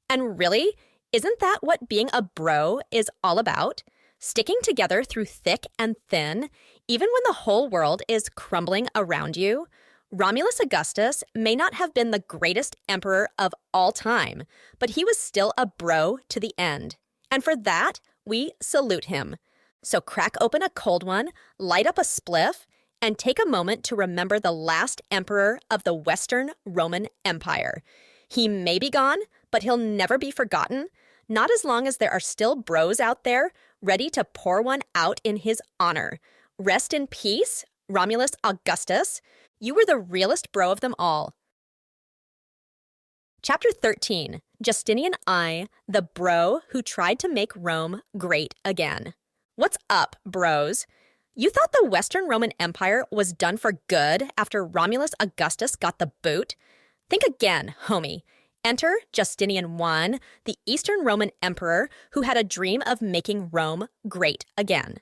And really, isn't that what being a bro is all about? Sticking together through thick and thin, even when the whole world is crumbling around you? Romulus Augustus may not have been the greatest emperor of all time, but he was still a bro to the end. And for that, we salute him. So crack open a cold one, light up a spliff, and take a moment to remember the last emperor of the Western Roman Empire. He may be gone, but he'll never be forgotten, not as long as there are still bros out there ready to pour one out in his honor. Rest in peace, Romulus Augustus. You were the realest bro of them all. Chapter 13, Justinian I, the bro who tried to make Rome great again. What's up, bros? You thought the Western Roman Empire was done for good after Romulus Augustus got the boot? Think again, homie. Enter Justinian I, the Eastern Roman Emperor who had a dream of making Rome great again.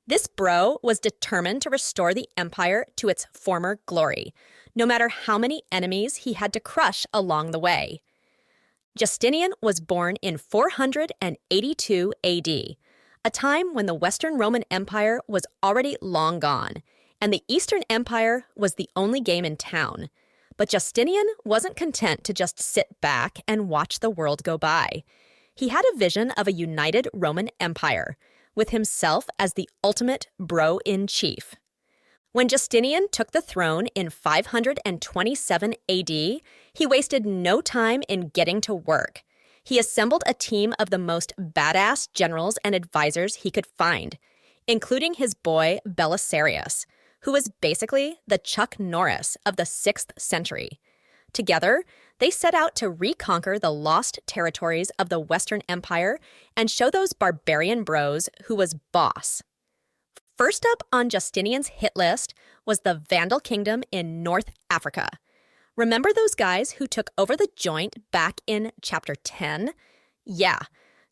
This bro was determined to restore the empire to its former glory, no matter how many enemies he had to crush along the way. Justinian was born in 482 AD, a time when the Western Roman Empire was already long gone, and the Eastern Empire was the only game in town. But Justinian wasn't content to just sit back and watch the world go by. He had a vision of a united Roman Empire, with himself as the ultimate bro-in-chief. When Justinian took the throne in 527 AD, he wasted no time in getting to work. He assembled a team of the most badass generals and advisors he could find, including his boy Belisarius, who was basically the Chuck Norris of the 6th century. Together, they set out to reconquer the lost territories of the Western Empire and show those barbarian bros who was boss. First up on Justinian's hit list was the Vandal Kingdom in North Africa. Remember those guys who took over the joint back in chapter 10? Yeah,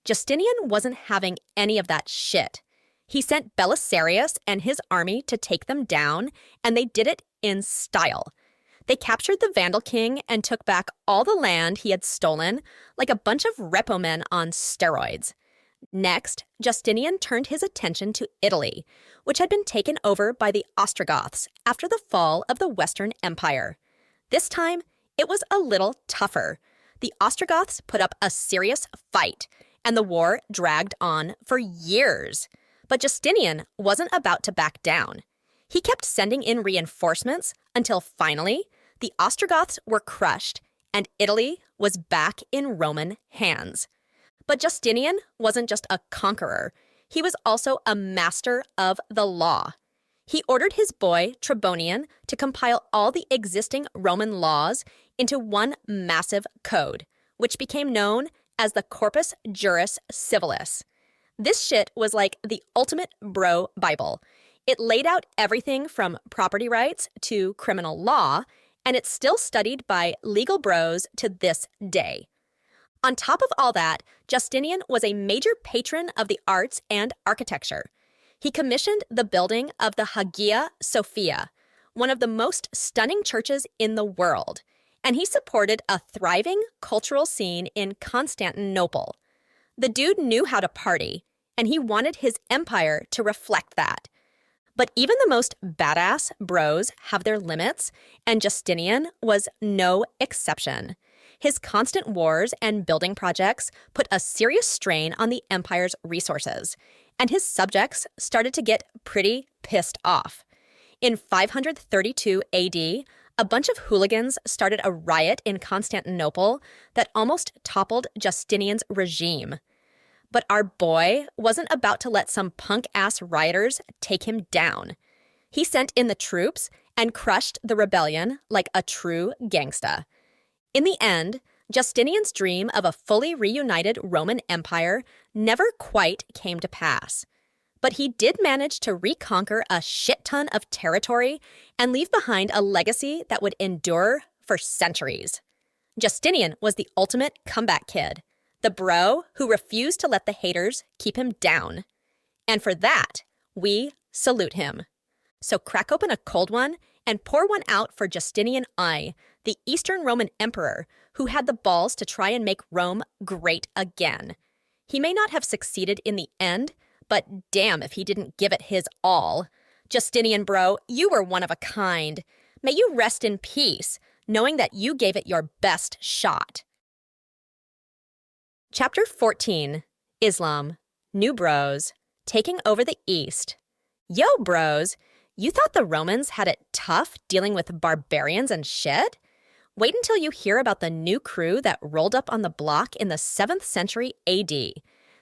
Justinian wasn't having any of that shit. He sent Belisarius and his army to take them down, and they did it in style. They captured the Vandal King and took back all the land he had stolen, like a bunch of repo men on steroids. Next, Justinian turned his attention to Italy, which had been taken over by the Ostrogoths after the fall of the Western Empire. This time, it was a little tougher. The Ostrogoths put up a serious fight, and the war dragged on for years. But Justinian wasn't about to back down. He kept sending in reinforcements until finally, the Ostrogoths were crushed, and Italy was back in Roman hands. But Justinian wasn't just a conqueror. He was also a master of the law. He ordered his boy, Tribonian, to compile all the existing Roman laws into one massive code, which became known as the Corpus Juris Civilis. This shit was like the ultimate bro Bible. It laid out everything from property rights to criminal law, and it's still studied by legal bros to this day. On top of all that, Justinian was a major patron of the arts and architecture. He commissioned the building of the Hagia Sophia, one of the most stunning churches in the world, and he supported a thriving cultural scene in Constantinople. The dude knew how to party, and he wanted his empire to reflect that. But even the most badass bros have their limits, and Justinian was no exception. His constant wars and building projects put a serious strain on the empire's resources, and his subjects started to get pretty pissed off. In 532 AD, a bunch of hooligans started a riot in Constantinople that almost toppled Justinian's regime. But our boy wasn't about to let some punk-ass rioters take him down. He sent in the troops and crushed the rebellion like a true gangsta. In the end, Justinian's dream of a fully reunited Roman Empire never quite came to pass. But he did manage to reconquer a shit ton of territory and leave behind a legacy that would endure for centuries. Justinian was the ultimate comeback kid, the bro who refused to let the haters keep him down. And for that, we salute him. So crack open a cold one and pour one out for Justinian I, the Eastern Roman emperor who had the balls to try and make Rome great again. He may not have succeeded in the end, but damn if he didn't give it his all. Justinian bro, you were one of a kind. May you rest in peace, knowing that you gave it your best shot. Chapter 14, Islam, New Bros, Taking Over the East. Yo, bros, you thought the Romans had it tough dealing with barbarians and shit? Wait until you hear about the new crew that rolled up on the block in the 7th century AD.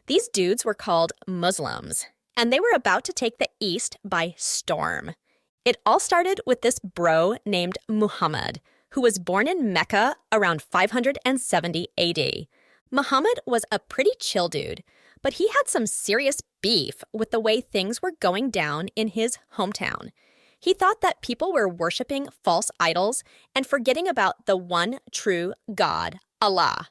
These dudes were called Muslims, and they were about to take the East by storm. It all started with this bro named Muhammad, who was born in Mecca around 570 AD. Muhammad was a pretty chill dude, but he had some serious beef with the way things were going down in his hometown. He thought that people were worshiping false idols and forgetting about the one true God, Allah.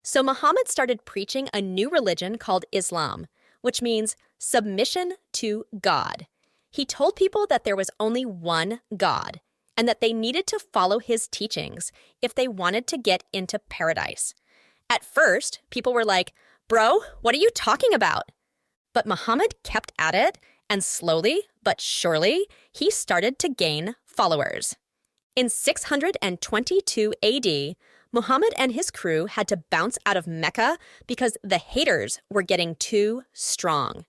So Muhammad started preaching a new religion called Islam, which means submission to God. He told people that there was only one God and that they needed to follow his teachings if they wanted to get into paradise. At first, people were like, "Bro, what are you talking about?" But Muhammad kept at it, and slowly but surely, he started to gain followers. In 622 AD, Muhammad and his crew had to bounce out of Mecca because the haters were getting too strong.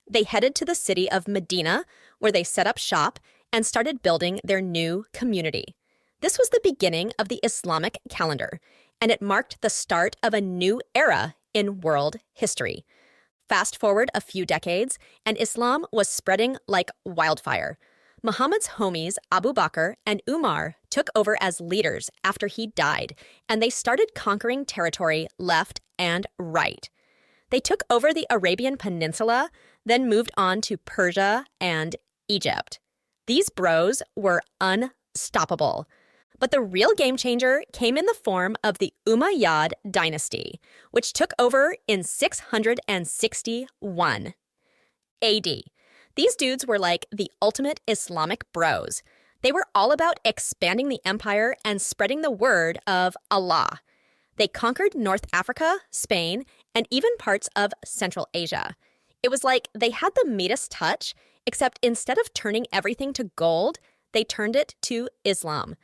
They headed to the city of Medina, where they set up shop and started building their new community. This was the beginning of the Islamic calendar, and it marked the start of a new era in world history. Fast forward a few decades, and Islam was spreading like wildfire. Muhammad's homies Abu Bakr and Umar took over as leaders after he died, and they started conquering territory left and right. They took over the Arabian Peninsula, then moved on to Persia and Egypt. These bros were unstoppable. But the real game changer came in the form of the Umayyad dynasty, which took over in 661 AD. These dudes were like the ultimate Islamic bros. They were all about expanding the empire and spreading the word of Allah. They conquered North Africa, Spain, and even parts of Central Asia. It was like they had the Midas touch, except instead of turning everything to gold, they turned it to Islam.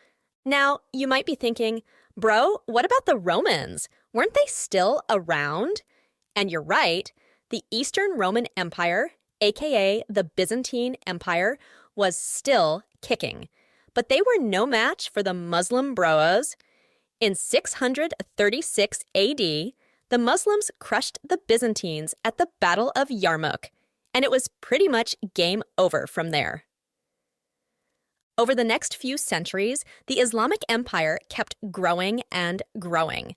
Now, you might be thinking, bro, what about the Romans? Weren't they still around? And you're right, the Eastern Roman Empire, aka the Byzantine Empire, was still kicking. But they were no match for the Muslim bros. In 636 AD, the Muslims crushed the Byzantines at the Battle of Yarmouk, and it was pretty much game over from there. Over the next few centuries, the Islamic Empire kept growing and growing.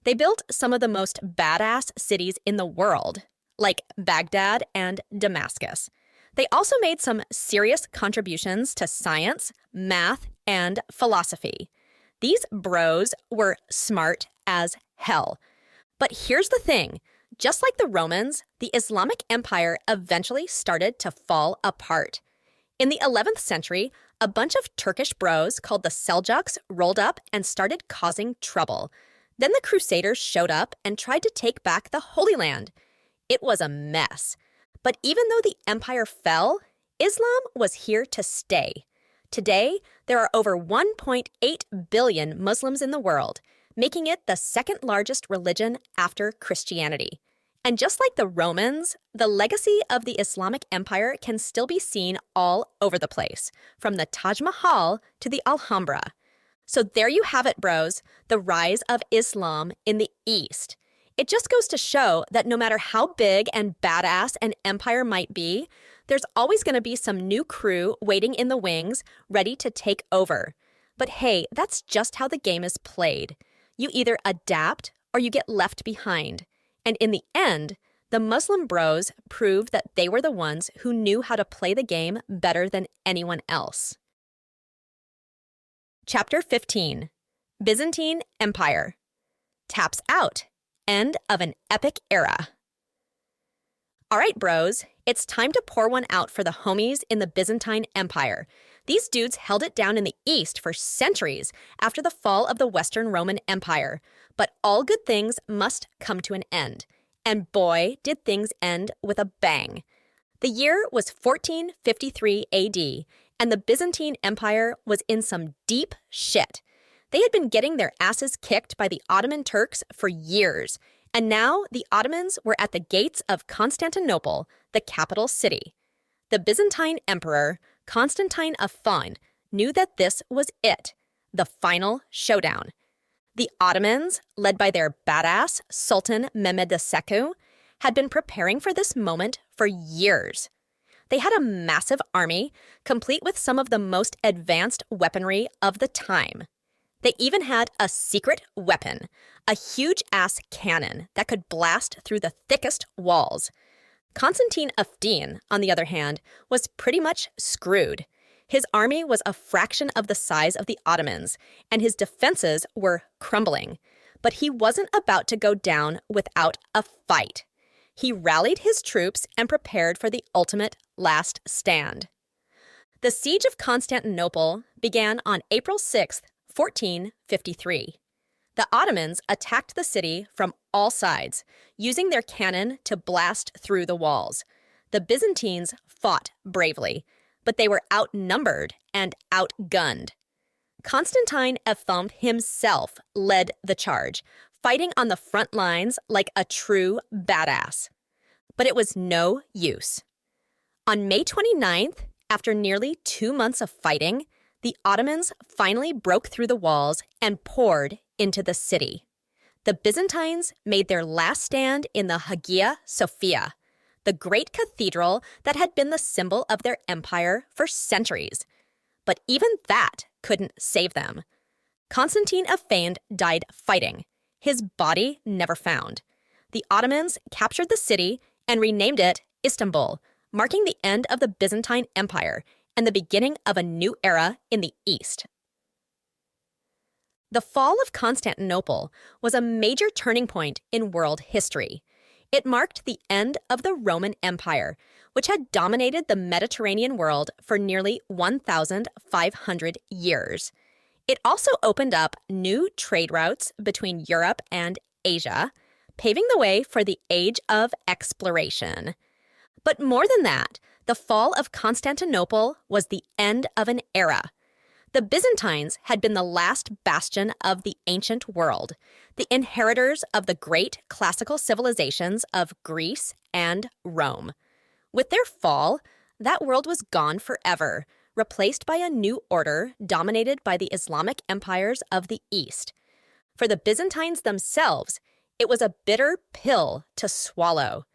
They built some of the most badass cities in the world, like Baghdad and Damascus. They also made some serious contributions to science, math, and philosophy. These bros were smart as hell. But here's the thing. Just like the Romans, the Islamic Empire eventually started to fall apart. In the 11th century, a bunch of Turkish bros called the Seljuks rolled up and started causing trouble. Then the Crusaders showed up and tried to take back the Holy Land. It was a mess. But even though the empire fell, Islam was here to stay. Today, there are over 1.8 billion Muslims in the world, making it the second largest religion after Christianity. And just like the Romans, the legacy of the Islamic Empire can still be seen all over the place, from the Taj Mahal to the Alhambra. So there you have it, bros, the rise of Islam in the East. It just goes to show that no matter how big and badass an empire might be, there's always going to be some new crew waiting in the wings, ready to take over. But hey, that's just how the game is played. You either adapt or you get left behind. And in the end, the Muslim bros proved that they were the ones who knew how to play the game better than anyone else. Chapter 15. Byzantine Empire. Taps out. End of an epic era. All right, bros, it's time to pour one out for the homies in the Byzantine Empire. These dudes held it down in the East for centuries after the fall of the Western Roman Empire. But all good things must come to an end. And boy, did things end with a bang. The year was 1453 AD, and the Byzantine Empire was in some deep shit. They had been getting their asses kicked by the Ottoman Turks for years, and now the Ottomans were at the gates of Constantinople, the capital city. The Byzantine Emperor, Constantine of Fon, knew that this was it, the final showdown. The Ottomans, led by their badass Sultan Mehmed II, had been preparing for this moment for years. They had a massive army, complete with some of the most advanced weaponry of the time. They even had a secret weapon, a huge-ass cannon that could blast through the thickest walls. Constantine of Din, on the other hand, was pretty much screwed. His army was a fraction of the size of the Ottomans, and his defenses were crumbling. But he wasn't about to go down without a fight. He rallied his troops and prepared for the ultimate last stand. The Siege of Constantinople began on April 6, 1453. The Ottomans attacked the city from all sides, using their cannon to blast through the walls. The Byzantines fought bravely, but they were outnumbered and outgunned. Constantine Ephthalm himself led the charge, fighting on the front lines like a true badass. But it was no use. On May 29th, after nearly 2 months of fighting, the Ottomans finally broke through the walls and poured into the city. The Byzantines made their last stand in the Hagia Sophia, the great cathedral that had been the symbol of their empire for centuries. But even that couldn't save them. Constantine of Feind died fighting, his body never found. The Ottomans captured the city and renamed it Istanbul, marking the end of the Byzantine Empire and the beginning of a new era in the East. The fall of Constantinople was a major turning point in world history. It marked the end of the Roman Empire, which had dominated the Mediterranean world for nearly 1,500 years. It also opened up new trade routes between Europe and Asia, paving the way for the age of exploration. But more than that, the fall of Constantinople was the end of an era. The Byzantines had been the last bastion of the ancient world, the inheritors of the great classical civilizations of Greece and Rome. With their fall, that world was gone forever, replaced by a new order dominated by the Islamic empires of the East. For the Byzantines themselves, it was a bitter pill to swallow.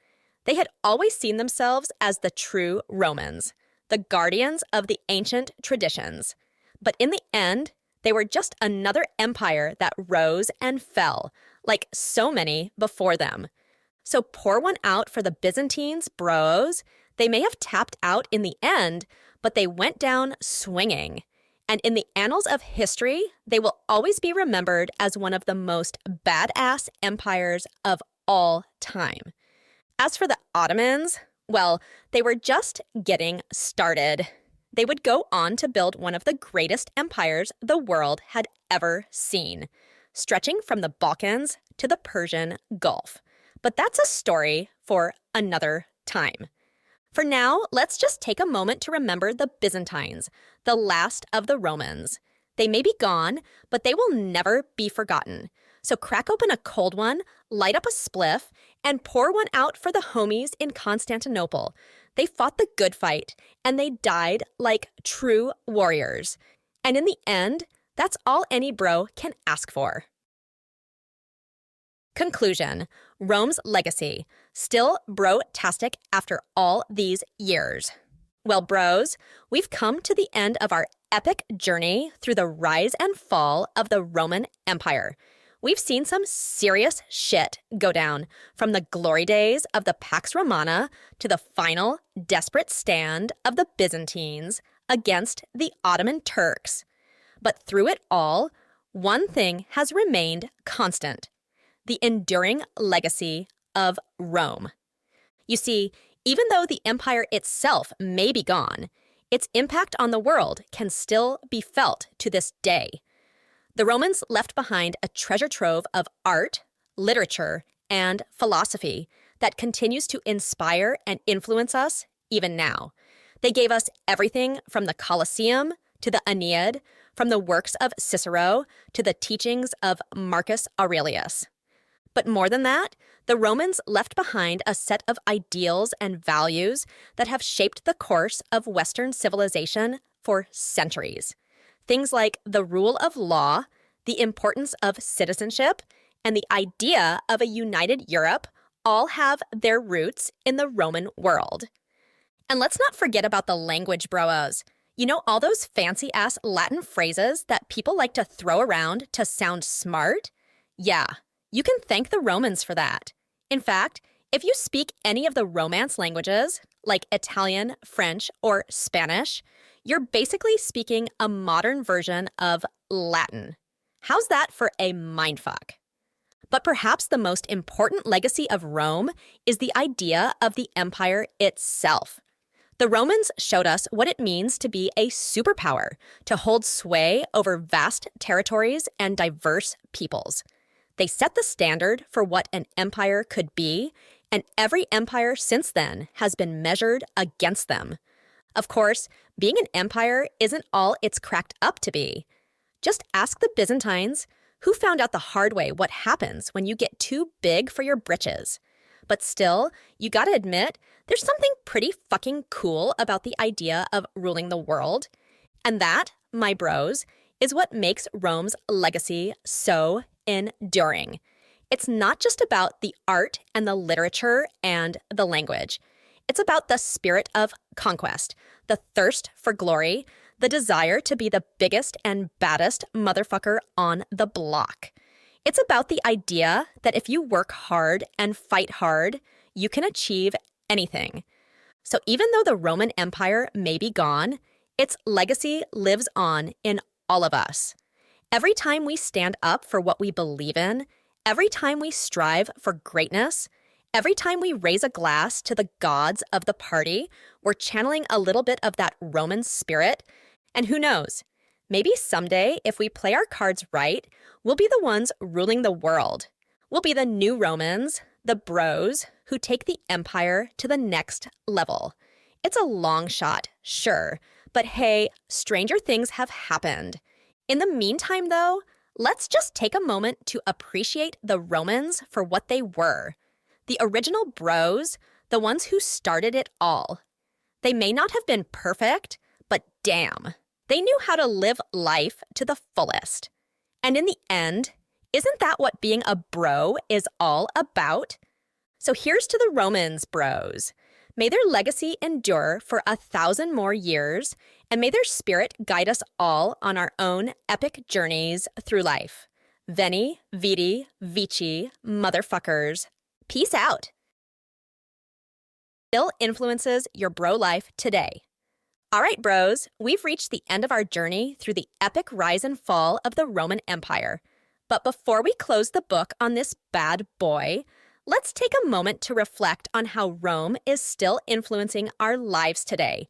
They had always seen themselves as the true Romans, the guardians of the ancient traditions. But in the end, they were just another empire that rose and fell, like so many before them. So pour one out for the Byzantines, bros. They may have tapped out in the end, but they went down swinging. And in the annals of history, they will always be remembered as one of the most badass empires of all time. As for the Ottomans, well, they were just getting started. They would go on to build one of the greatest empires the world had ever seen, stretching from the Balkans to the Persian Gulf. But that's a story for another time. For now, let's just take a moment to remember the Byzantines, the last of the Romans. They may be gone, but they will never be forgotten. So crack open a cold one, light up a spliff, and pour one out for the homies in Constantinople. They fought the good fight, and they died like true warriors. And in the end, that's all any bro can ask for. Conclusion: Rome's legacy, still bro-tastic after all these years. Well, bros, we've come to the end of our epic journey through the rise and fall of the Roman Empire. We've seen some serious shit go down, from the glory days of the Pax Romana to the final desperate stand of the Byzantines against the Ottoman Turks. But through it all, one thing has remained constant: the enduring legacy of Rome. You see, even though the empire itself may be gone, its impact on the world can still be felt to this day. The Romans left behind a treasure trove of art, literature, and philosophy that continues to inspire and influence us even now. They gave us everything from the Colosseum to the Aeneid, from the works of Cicero to the teachings of Marcus Aurelius. But more than that, the Romans left behind a set of ideals and values that have shaped the course of Western civilization for centuries. Things like the rule of law, the importance of citizenship, and the idea of a united Europe all have their roots in the Roman world. And let's not forget about the language, bros. You know, all those fancy-ass Latin phrases that people like to throw around to sound smart? Yeah, you can thank the Romans for that. In fact, if you speak any of the Romance languages, like Italian, French, or Spanish, you're basically speaking a modern version of Latin. How's that for a mindfuck? But perhaps the most important legacy of Rome is the idea of the empire itself. The Romans showed us what it means to be a superpower, to hold sway over vast territories and diverse peoples. They set the standard for what an empire could be, and every empire since then has been measured against them. Of course, being an empire isn't all it's cracked up to be. Just ask the Byzantines, who found out the hard way what happens when you get too big for your britches. But still, you gotta admit, there's something pretty fucking cool about the idea of ruling the world. And that, my bros, is what makes Rome's legacy so enduring. It's not just about the art and the literature and the language. It's about the spirit of conquest, the thirst for glory, the desire to be the biggest and baddest motherfucker on the block. It's about the idea that if you work hard and fight hard, you can achieve anything. So even though the Roman Empire may be gone, its legacy lives on in all of us. Every time we stand up for what we believe in, every time we strive for greatness, every time we raise a glass to the gods of the party, we're channeling a little bit of that Roman spirit. And who knows, maybe someday, if we play our cards right, we'll be the ones ruling the world. We'll be the new Romans, the bros, who take the empire to the next level. It's a long shot, sure, but hey, stranger things have happened. In the meantime, though, let's just take a moment to appreciate the Romans for what they were. The original bros, the ones who started it all. They may not have been perfect, but damn, they knew how to live life to the fullest. And in the end, isn't that what being a bro is all about? So here's to the Romans, bros. May their legacy endure for 1,000 more years, and may their spirit guide us all on our own epic journeys through life. Veni, vidi, vici, motherfuckers. Peace out. Still influences your bro life today. All right, bros, we've reached the end of our journey through the epic rise and fall of the Roman Empire. But before we close the book on this bad boy, let's take a moment to reflect on how Rome is still influencing our lives today,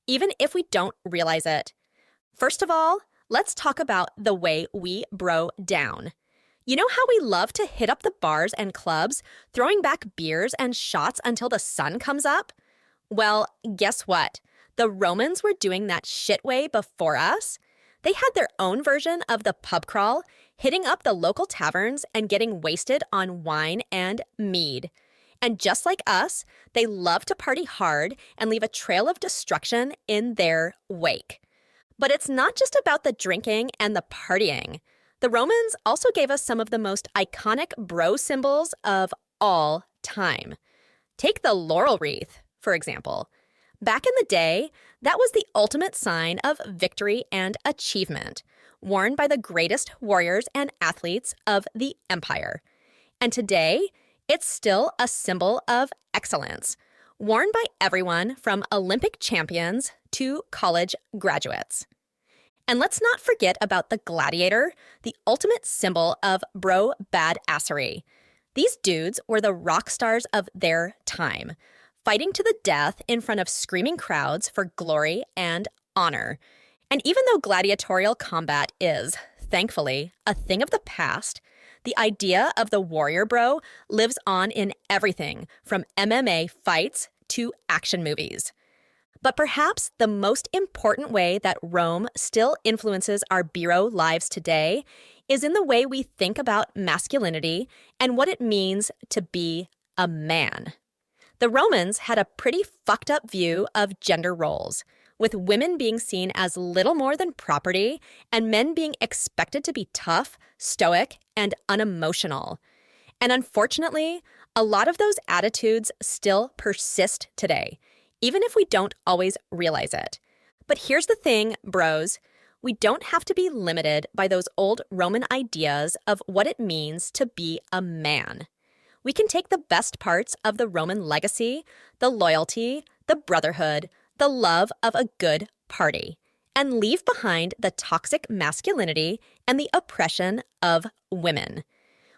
even if we don't realize it. First of all, let's talk about the way we bro down. You know how we love to hit up the bars and clubs, throwing back beers and shots until the sun comes up? Well, guess what? The Romans were doing that shit way before us. They had their own version of the pub crawl, hitting up the local taverns and getting wasted on wine and mead. And just like us, they love to party hard and leave a trail of destruction in their wake. But it's not just about the drinking and the partying. The Romans also gave us some of the most iconic bro symbols of all time. Take the laurel wreath, for example. Back in the day, that was the ultimate sign of victory and achievement, worn by the greatest warriors and athletes of the empire. And today, it's still a symbol of excellence, worn by everyone from Olympic champions to college graduates. And let's not forget about the gladiator, the ultimate symbol of bro badassery. These dudes were the rock stars of their time, fighting to the death in front of screaming crowds for glory and honor. And even though gladiatorial combat is, thankfully, a thing of the past, the idea of the warrior bro lives on in everything from MMA fights to action movies. But perhaps the most important way that Rome still influences our bro lives today is in the way we think about masculinity and what it means to be a man. The Romans had a pretty fucked up view of gender roles, with women being seen as little more than property and men being expected to be tough, stoic, and unemotional. And unfortunately, a lot of those attitudes still persist today, even if we don't always realize it. But here's the thing, bros. We don't have to be limited by those old Roman ideas of what it means to be a man. We can take the best parts of the Roman legacy, the loyalty, the brotherhood, the love of a good party, and leave behind the toxic masculinity and the oppression of women.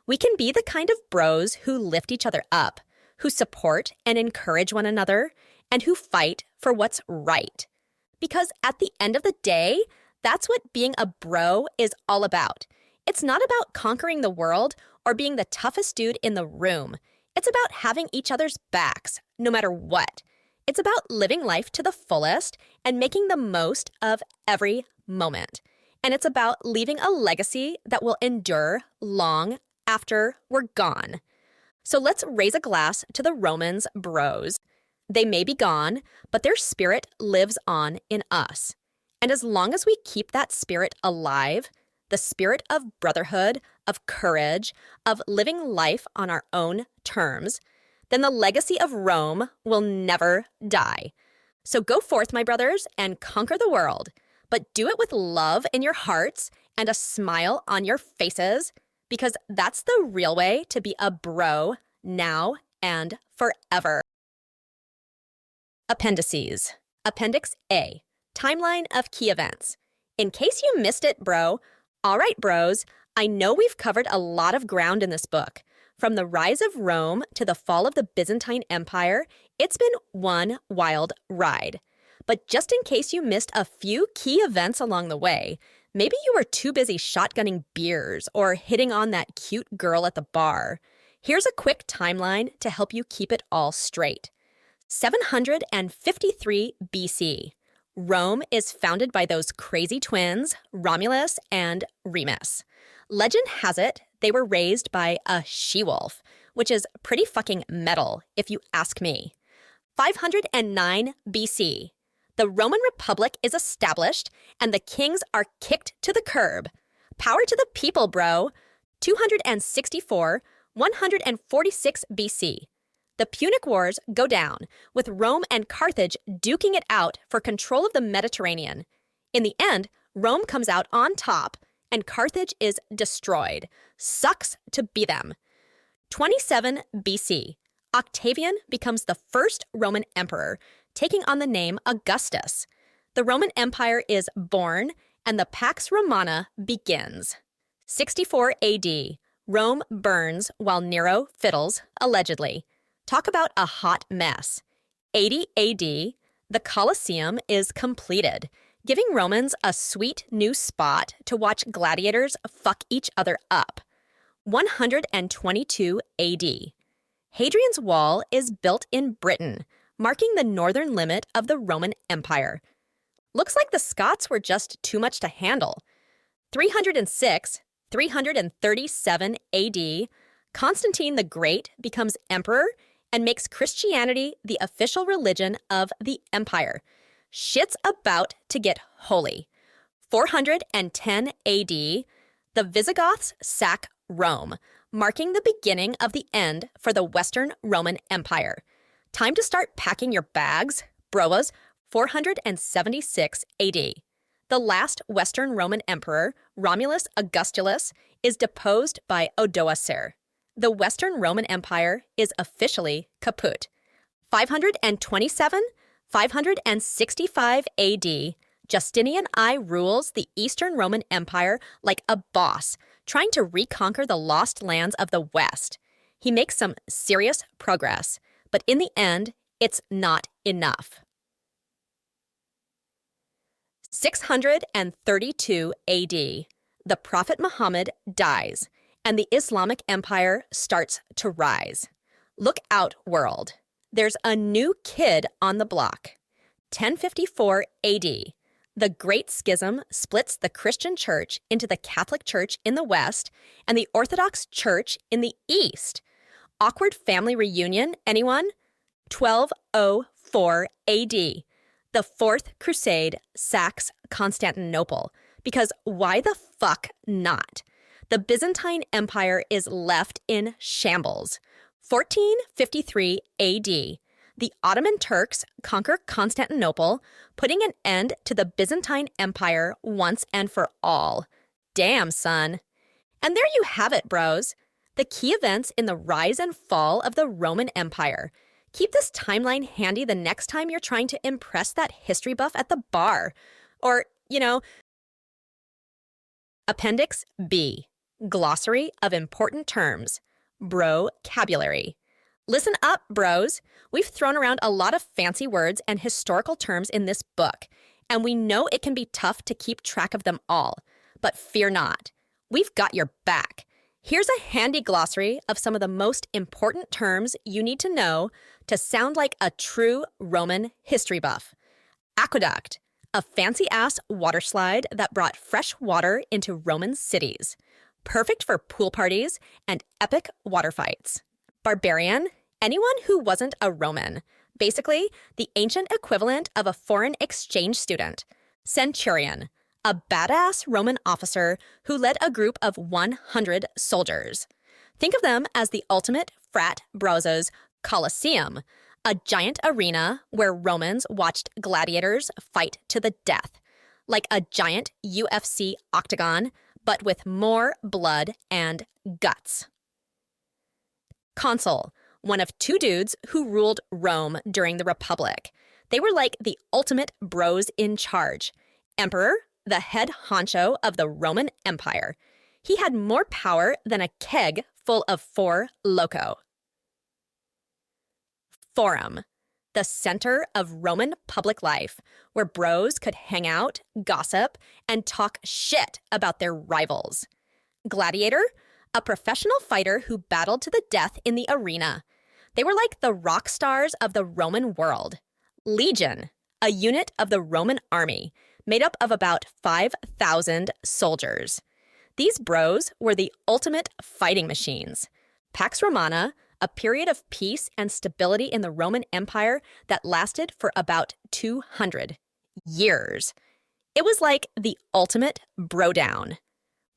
We can be the kind of bros who lift each other up, who support and encourage one another, and who fight for what's right. Because at the end of the day, that's what being a bro is all about. It's not about conquering the world or being the toughest dude in the room. It's about having each other's backs, no matter what. It's about living life to the fullest and making the most of every moment. And it's about leaving a legacy that will endure long after we're gone. So let's raise a glass to the Romans bros. They may be gone, but their spirit lives on in us. And as long as we keep that spirit alive, the spirit of brotherhood, of courage, of living life on our own terms, then the legacy of Rome will never die. So go forth, my brothers, and conquer the world, but do it with love in your hearts and a smile on your faces, because that's the real way to be a bro now and forever. Appendices. Appendix A. Timeline of key events. In case you missed it, bro. All right, bros. I know we've covered a lot of ground in this book. From the rise of Rome to the fall of the Byzantine Empire, it's been one wild ride. But just in case you missed a few key events along the way, maybe you were too busy shotgunning beers or hitting on that cute girl at the bar, here's a quick timeline to help you keep it all straight. 753 BC. Rome is founded by those crazy twins, Romulus and Remus. Legend has it they were raised by a she-wolf, which is pretty fucking metal, if you ask me. 509 BC. The Roman Republic is established, and the kings are kicked to the curb. Power to the people, bro. 264, 146 BC. The Punic Wars go down, with Rome and Carthage duking it out for control of the Mediterranean. In the end, Rome comes out on top, and Carthage is destroyed. Sucks to be them. 27 BC. Octavian becomes the first Roman emperor, taking on the name Augustus. The Roman Empire is born, and the Pax Romana begins. 64 AD. Rome burns while Nero fiddles, allegedly. Talk about a hot mess. 80 AD. The Colosseum is completed, giving Romans a sweet new spot to watch gladiators fuck each other up. 122 AD. Hadrian's Wall is built in Britain, marking the northern limit of the Roman Empire. Looks like the Scots were just too much to handle. 306, 337 AD, Constantine the Great becomes emperor and makes Christianity the official religion of the empire. Shit's about to get holy. 410 AD, the Visigoths sack Rome, marking the beginning of the end for the Western Roman Empire. Time to start packing your bags, broas. 476 AD. The last Western Roman emperor, Romulus Augustulus, is deposed by Odoacer. The Western Roman Empire is officially kaput. 527, 565 AD, Justinian I rules the Eastern Roman Empire like a boss, trying to reconquer the lost lands of the West. He makes some serious progress, but in the end, it's not enough. 632 AD, the Prophet Muhammad dies, and the Islamic Empire starts to rise. Look out, world. There's a new kid on the block. 1054 AD, the Great Schism splits the Christian Church into the Catholic Church in the West and the Orthodox Church in the East. Awkward family reunion, anyone? 1204 AD, the Fourth Crusade sacks Constantinople, because why the fuck not? The Byzantine Empire is left in shambles. 1453 AD, the Ottoman Turks conquer Constantinople, putting an end to the Byzantine Empire once and for all. Damn, son. And there you have it, bros. The key events in the rise and fall of the Roman Empire. Keep this timeline handy the next time you're trying to impress that history buff at the bar. Or, Appendix B. Glossary of important terms. Bro-cabulary. Listen up, bros. We've thrown around a lot of fancy words and historical terms in this book, and we know it can be tough to keep track of them all. But fear not. We've got your back. Here's a handy glossary of some of the most important terms you need to know to sound like a true Roman history buff. Aqueduct, a fancy-ass water slide that brought fresh water into Roman cities. Perfect for pool parties and epic water fights. Barbarian, anyone who wasn't a Roman. Basically, the ancient equivalent of a foreign exchange student. Centurion, a badass Roman officer who led a group of 100 soldiers. Think of them as the ultimate frat brozo's Colosseum, a giant arena where Romans watched gladiators fight to the death, like a giant UFC octagon, but with more blood and guts. Consul, one of two dudes who ruled Rome during the Republic. They were like the ultimate bros in charge. Emperor, the head honcho of the Roman Empire. He had more power than a keg full of Four Loko. Forum, the center of Roman public life, where bros could hang out, gossip, and talk shit about their rivals. Gladiator, a professional fighter who battled to the death in the arena. They were like the rock stars of the Roman world. Legion, a unit of the Roman army, made up of about 5,000 soldiers. These bros were the ultimate fighting machines. Pax Romana, a period of peace and stability in the Roman Empire that lasted for about 200 years. It was like the ultimate bro-down.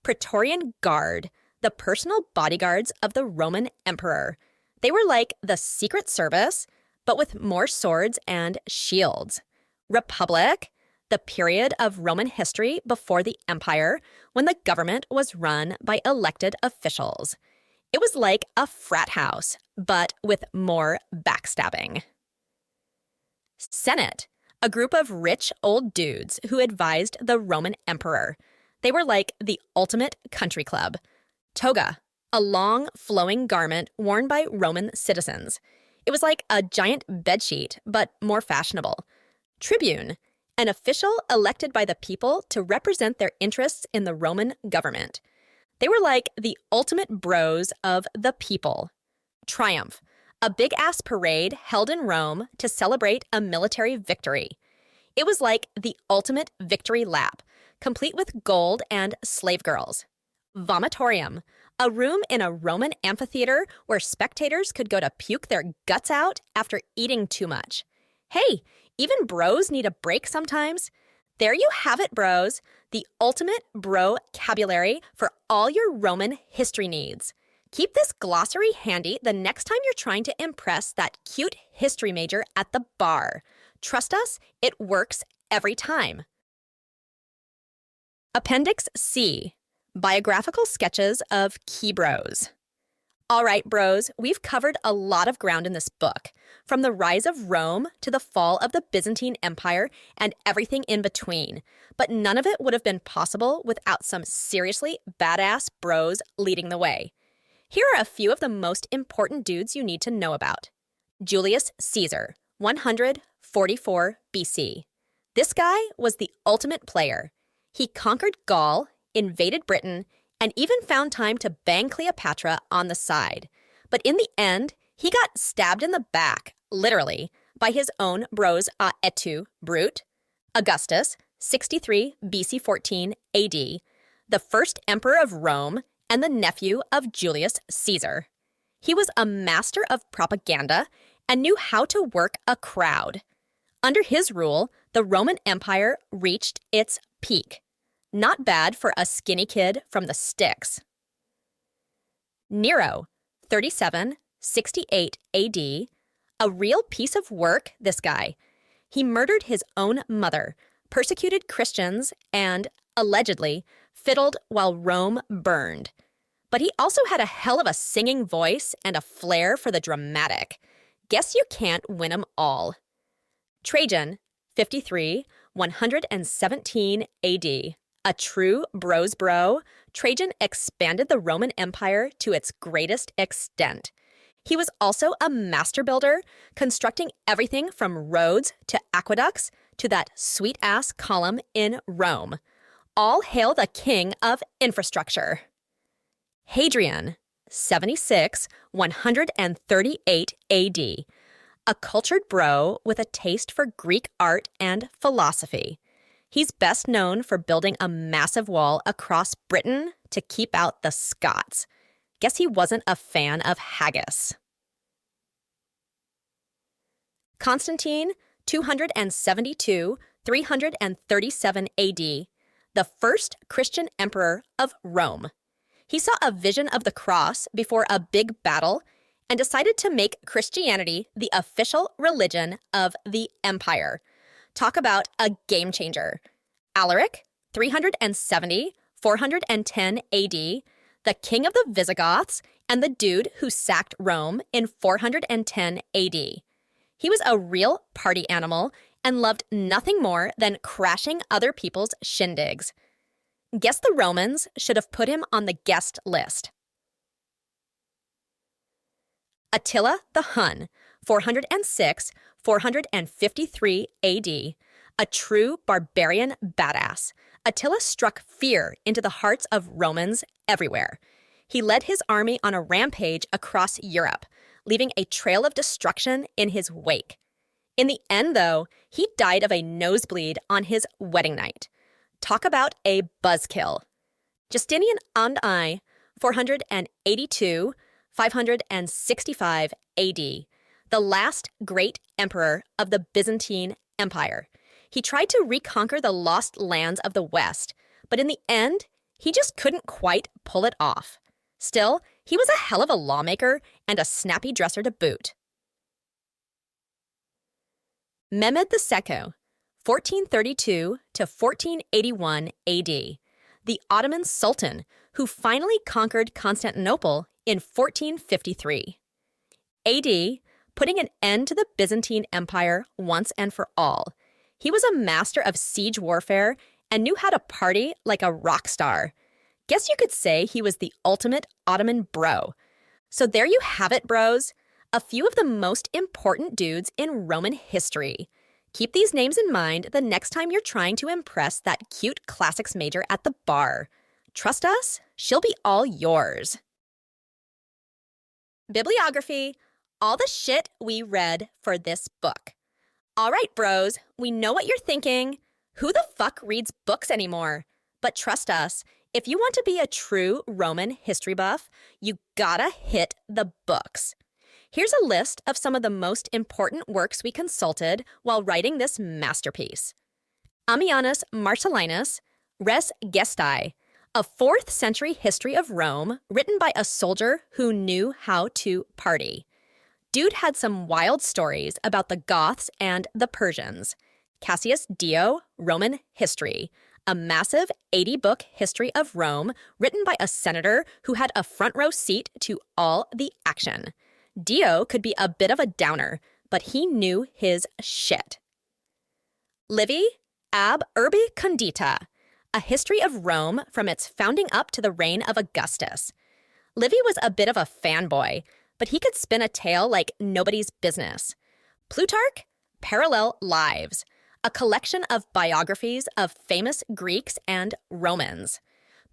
Praetorian Guard, the personal bodyguards of the Roman emperor. They were like the Secret Service, but with more swords and shields. Republic, the period of Roman history before the empire when the government was run by elected officials. It was like a frat house, but with more backstabbing. Senate, a group of rich old dudes who advised the Roman emperor. They were like the ultimate country club. Toga, a long, flowing garment worn by Roman citizens. It was like a giant bedsheet, but more fashionable. Tribune, an official elected by the people to represent their interests in the Roman government. They were like the ultimate bros of the people. Triumph, a big-ass parade held in Rome to celebrate a military victory. It was like the ultimate victory lap, complete with gold and slave girls. Vomitorium, a room in a Roman amphitheater where spectators could go to puke their guts out after eating too much. Hey, even bros need a break sometimes. There you have it, bros, the ultimate bro-cabulary for all your Roman history needs. Keep this glossary handy the next time you're trying to impress that cute history major at the bar. Trust us, it works every time. Appendix C. Biographical sketches of key bros. All right, bros, we've covered a lot of ground in this book, from the rise of Rome to the fall of the Byzantine Empire and everything in between. But none of it would have been possible without some seriously badass bros leading the way. Here are a few of the most important dudes you need to know about. Julius Caesar, 144 BC. This guy was the ultimate player. He conquered Gaul, invaded Britain, and even found time to bang Cleopatra on the side. But in the end, he got stabbed in the back, literally, by his own bros et tu, Brute. Augustus, 63 BC 14 AD, the first emperor of Rome and the nephew of Julius Caesar. He was a master of propaganda and knew how to work a crowd. Under his rule, the Roman Empire reached its peak. Not bad for a skinny kid from the sticks. Nero, 37, 68 AD, a real piece of work, this guy. He murdered his own mother, persecuted Christians, and, allegedly, fiddled while Rome burned. But he also had a hell of a singing voice and a flair for the dramatic. Guess you can't win 'em all. Trajan, 53, 117 AD, A true bro's bro, Trajan expanded the Roman Empire to its greatest extent. He was also a master builder, constructing everything from roads to aqueducts to that sweet-ass column in Rome. All hail the king of infrastructure. Hadrian, 76–138 AD. A cultured bro with a taste for Greek art and philosophy. He's best known for building a massive wall across Britain to keep out the Scots. Guess he wasn't a fan of haggis. Constantine, 272–337 AD, the first Christian emperor of Rome. He saw a vision of the cross before a big battle and decided to make Christianity the official religion of the empire. Talk about a game changer. Alaric, 370–410 AD, the king of the Visigoths and the dude who sacked Rome in 410 AD. He was a real party animal and loved nothing more than crashing other people's shindigs. Guess the Romans should have put him on the guest list. Attila the Hun, 406–453 AD, a true barbarian badass. Attila struck fear into the hearts of Romans everywhere. He led his army on a rampage across Europe, leaving a trail of destruction in his wake. In the end, though, he died of a nosebleed on his wedding night. Talk about a buzzkill. Justinian and I, 482–565 AD, the last great emperor of the Byzantine Empire. He tried to reconquer the lost lands of the West, but in the end, he just couldn't quite pull it off. Still, he was a hell of a lawmaker and a snappy dresser to boot. Mehmed II, 1432–1481 AD, the Ottoman Sultan who finally conquered Constantinople in 1453. AD, putting an end to the Byzantine Empire once and for all. He was a master of siege warfare and knew how to party like a rock star. Guess you could say he was the ultimate Ottoman bro. So there you have it, bros. A few of the most important dudes in Roman history. Keep these names in mind the next time you're trying to impress that cute classics major at the bar. Trust us, she'll be all yours. Bibliography, all the shit we read for this book. All right, bros, we know what you're thinking. Who the fuck reads books anymore? But trust us, if you want to be a true Roman history buff, you gotta hit the books. Here's a list of some of the most important works we consulted while writing this masterpiece. Ammianus Marcellinus, Res Gestae, a 4th century history of Rome written by a soldier who knew how to party. Dude had some wild stories about the Goths and the Persians. Cassius Dio, Roman History, a massive 80-book history of Rome written by a senator who had a front row seat to all the action. Dio could be a bit of a downer, but he knew his shit. Livy ab Urbi Condita, a history of Rome from its founding up to the reign of Augustus. Livy was a bit of a fanboy, but he could spin a tale like nobody's business. Plutarch, Parallel Lives, a collection of biographies of famous Greeks and Romans.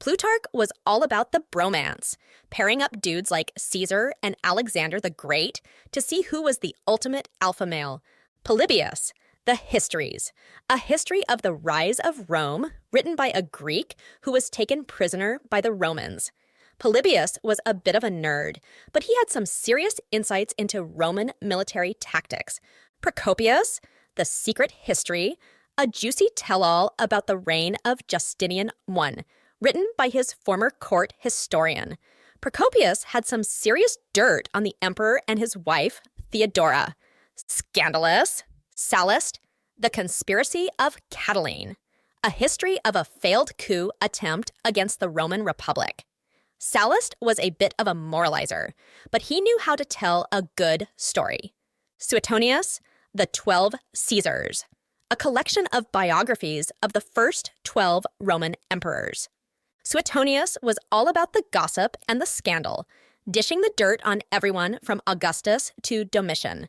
Plutarch was all about the bromance, pairing up dudes like Caesar and Alexander the Great to see who was the ultimate alpha male. Polybius, The Histories, a history of the rise of Rome written by a Greek who was taken prisoner by the Romans. Polybius was a bit of a nerd, but he had some serious insights into Roman military tactics. Procopius, The Secret History, a juicy tell-all about the reign of Justinian I, written by his former court historian. Procopius had some serious dirt on the emperor and his wife, Theodora. Scandalous, Sallust, The Conspiracy of Catiline, a history of a failed coup attempt against the Roman Republic. Sallust was a bit of a moralizer, but he knew how to tell a good story. Suetonius, The 12 Caesars, a collection of biographies of the first 12 Roman emperors. Suetonius was all about the gossip and the scandal, dishing the dirt on everyone from Augustus to Domitian.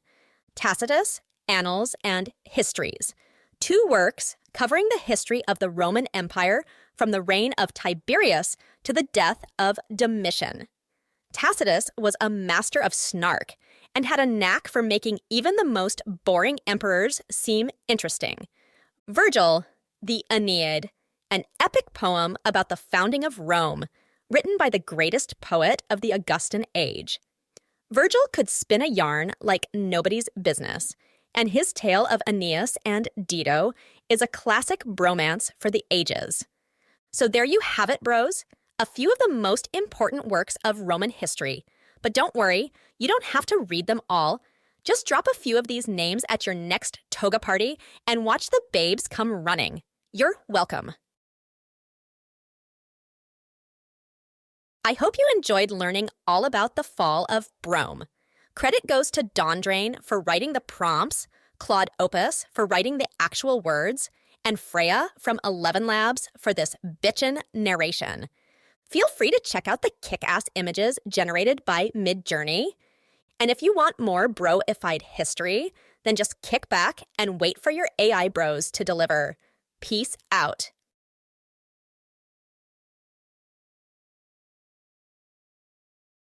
Tacitus, Annals, and Histories, 2 works covering the history of the Roman Empire from the reign of Tiberius to the death of Domitian. Tacitus was a master of snark and had a knack for making even the most boring emperors seem interesting. Virgil, the Aeneid, an epic poem about the founding of Rome, written by the greatest poet of the Augustan age. Virgil could spin a yarn like nobody's business, and his tale of Aeneas and Dido is a classic bromance for the ages. So there you have it, bros. A few of the most important works of Roman history. But don't worry, you don't have to read them all. Just drop a few of these names at your next toga party and watch the babes come running. You're welcome. I hope you enjoyed learning all about the Fall of Brome. Credit goes to Dawndrain for writing the prompts, Claude Opus for writing the actual words, and Freya from 11 Labs for this bitchin' narration. Feel free to check out the kick-ass images generated by Midjourney. And if you want more bro-ified history, then just kick back and wait for your AI bros to deliver. Peace out.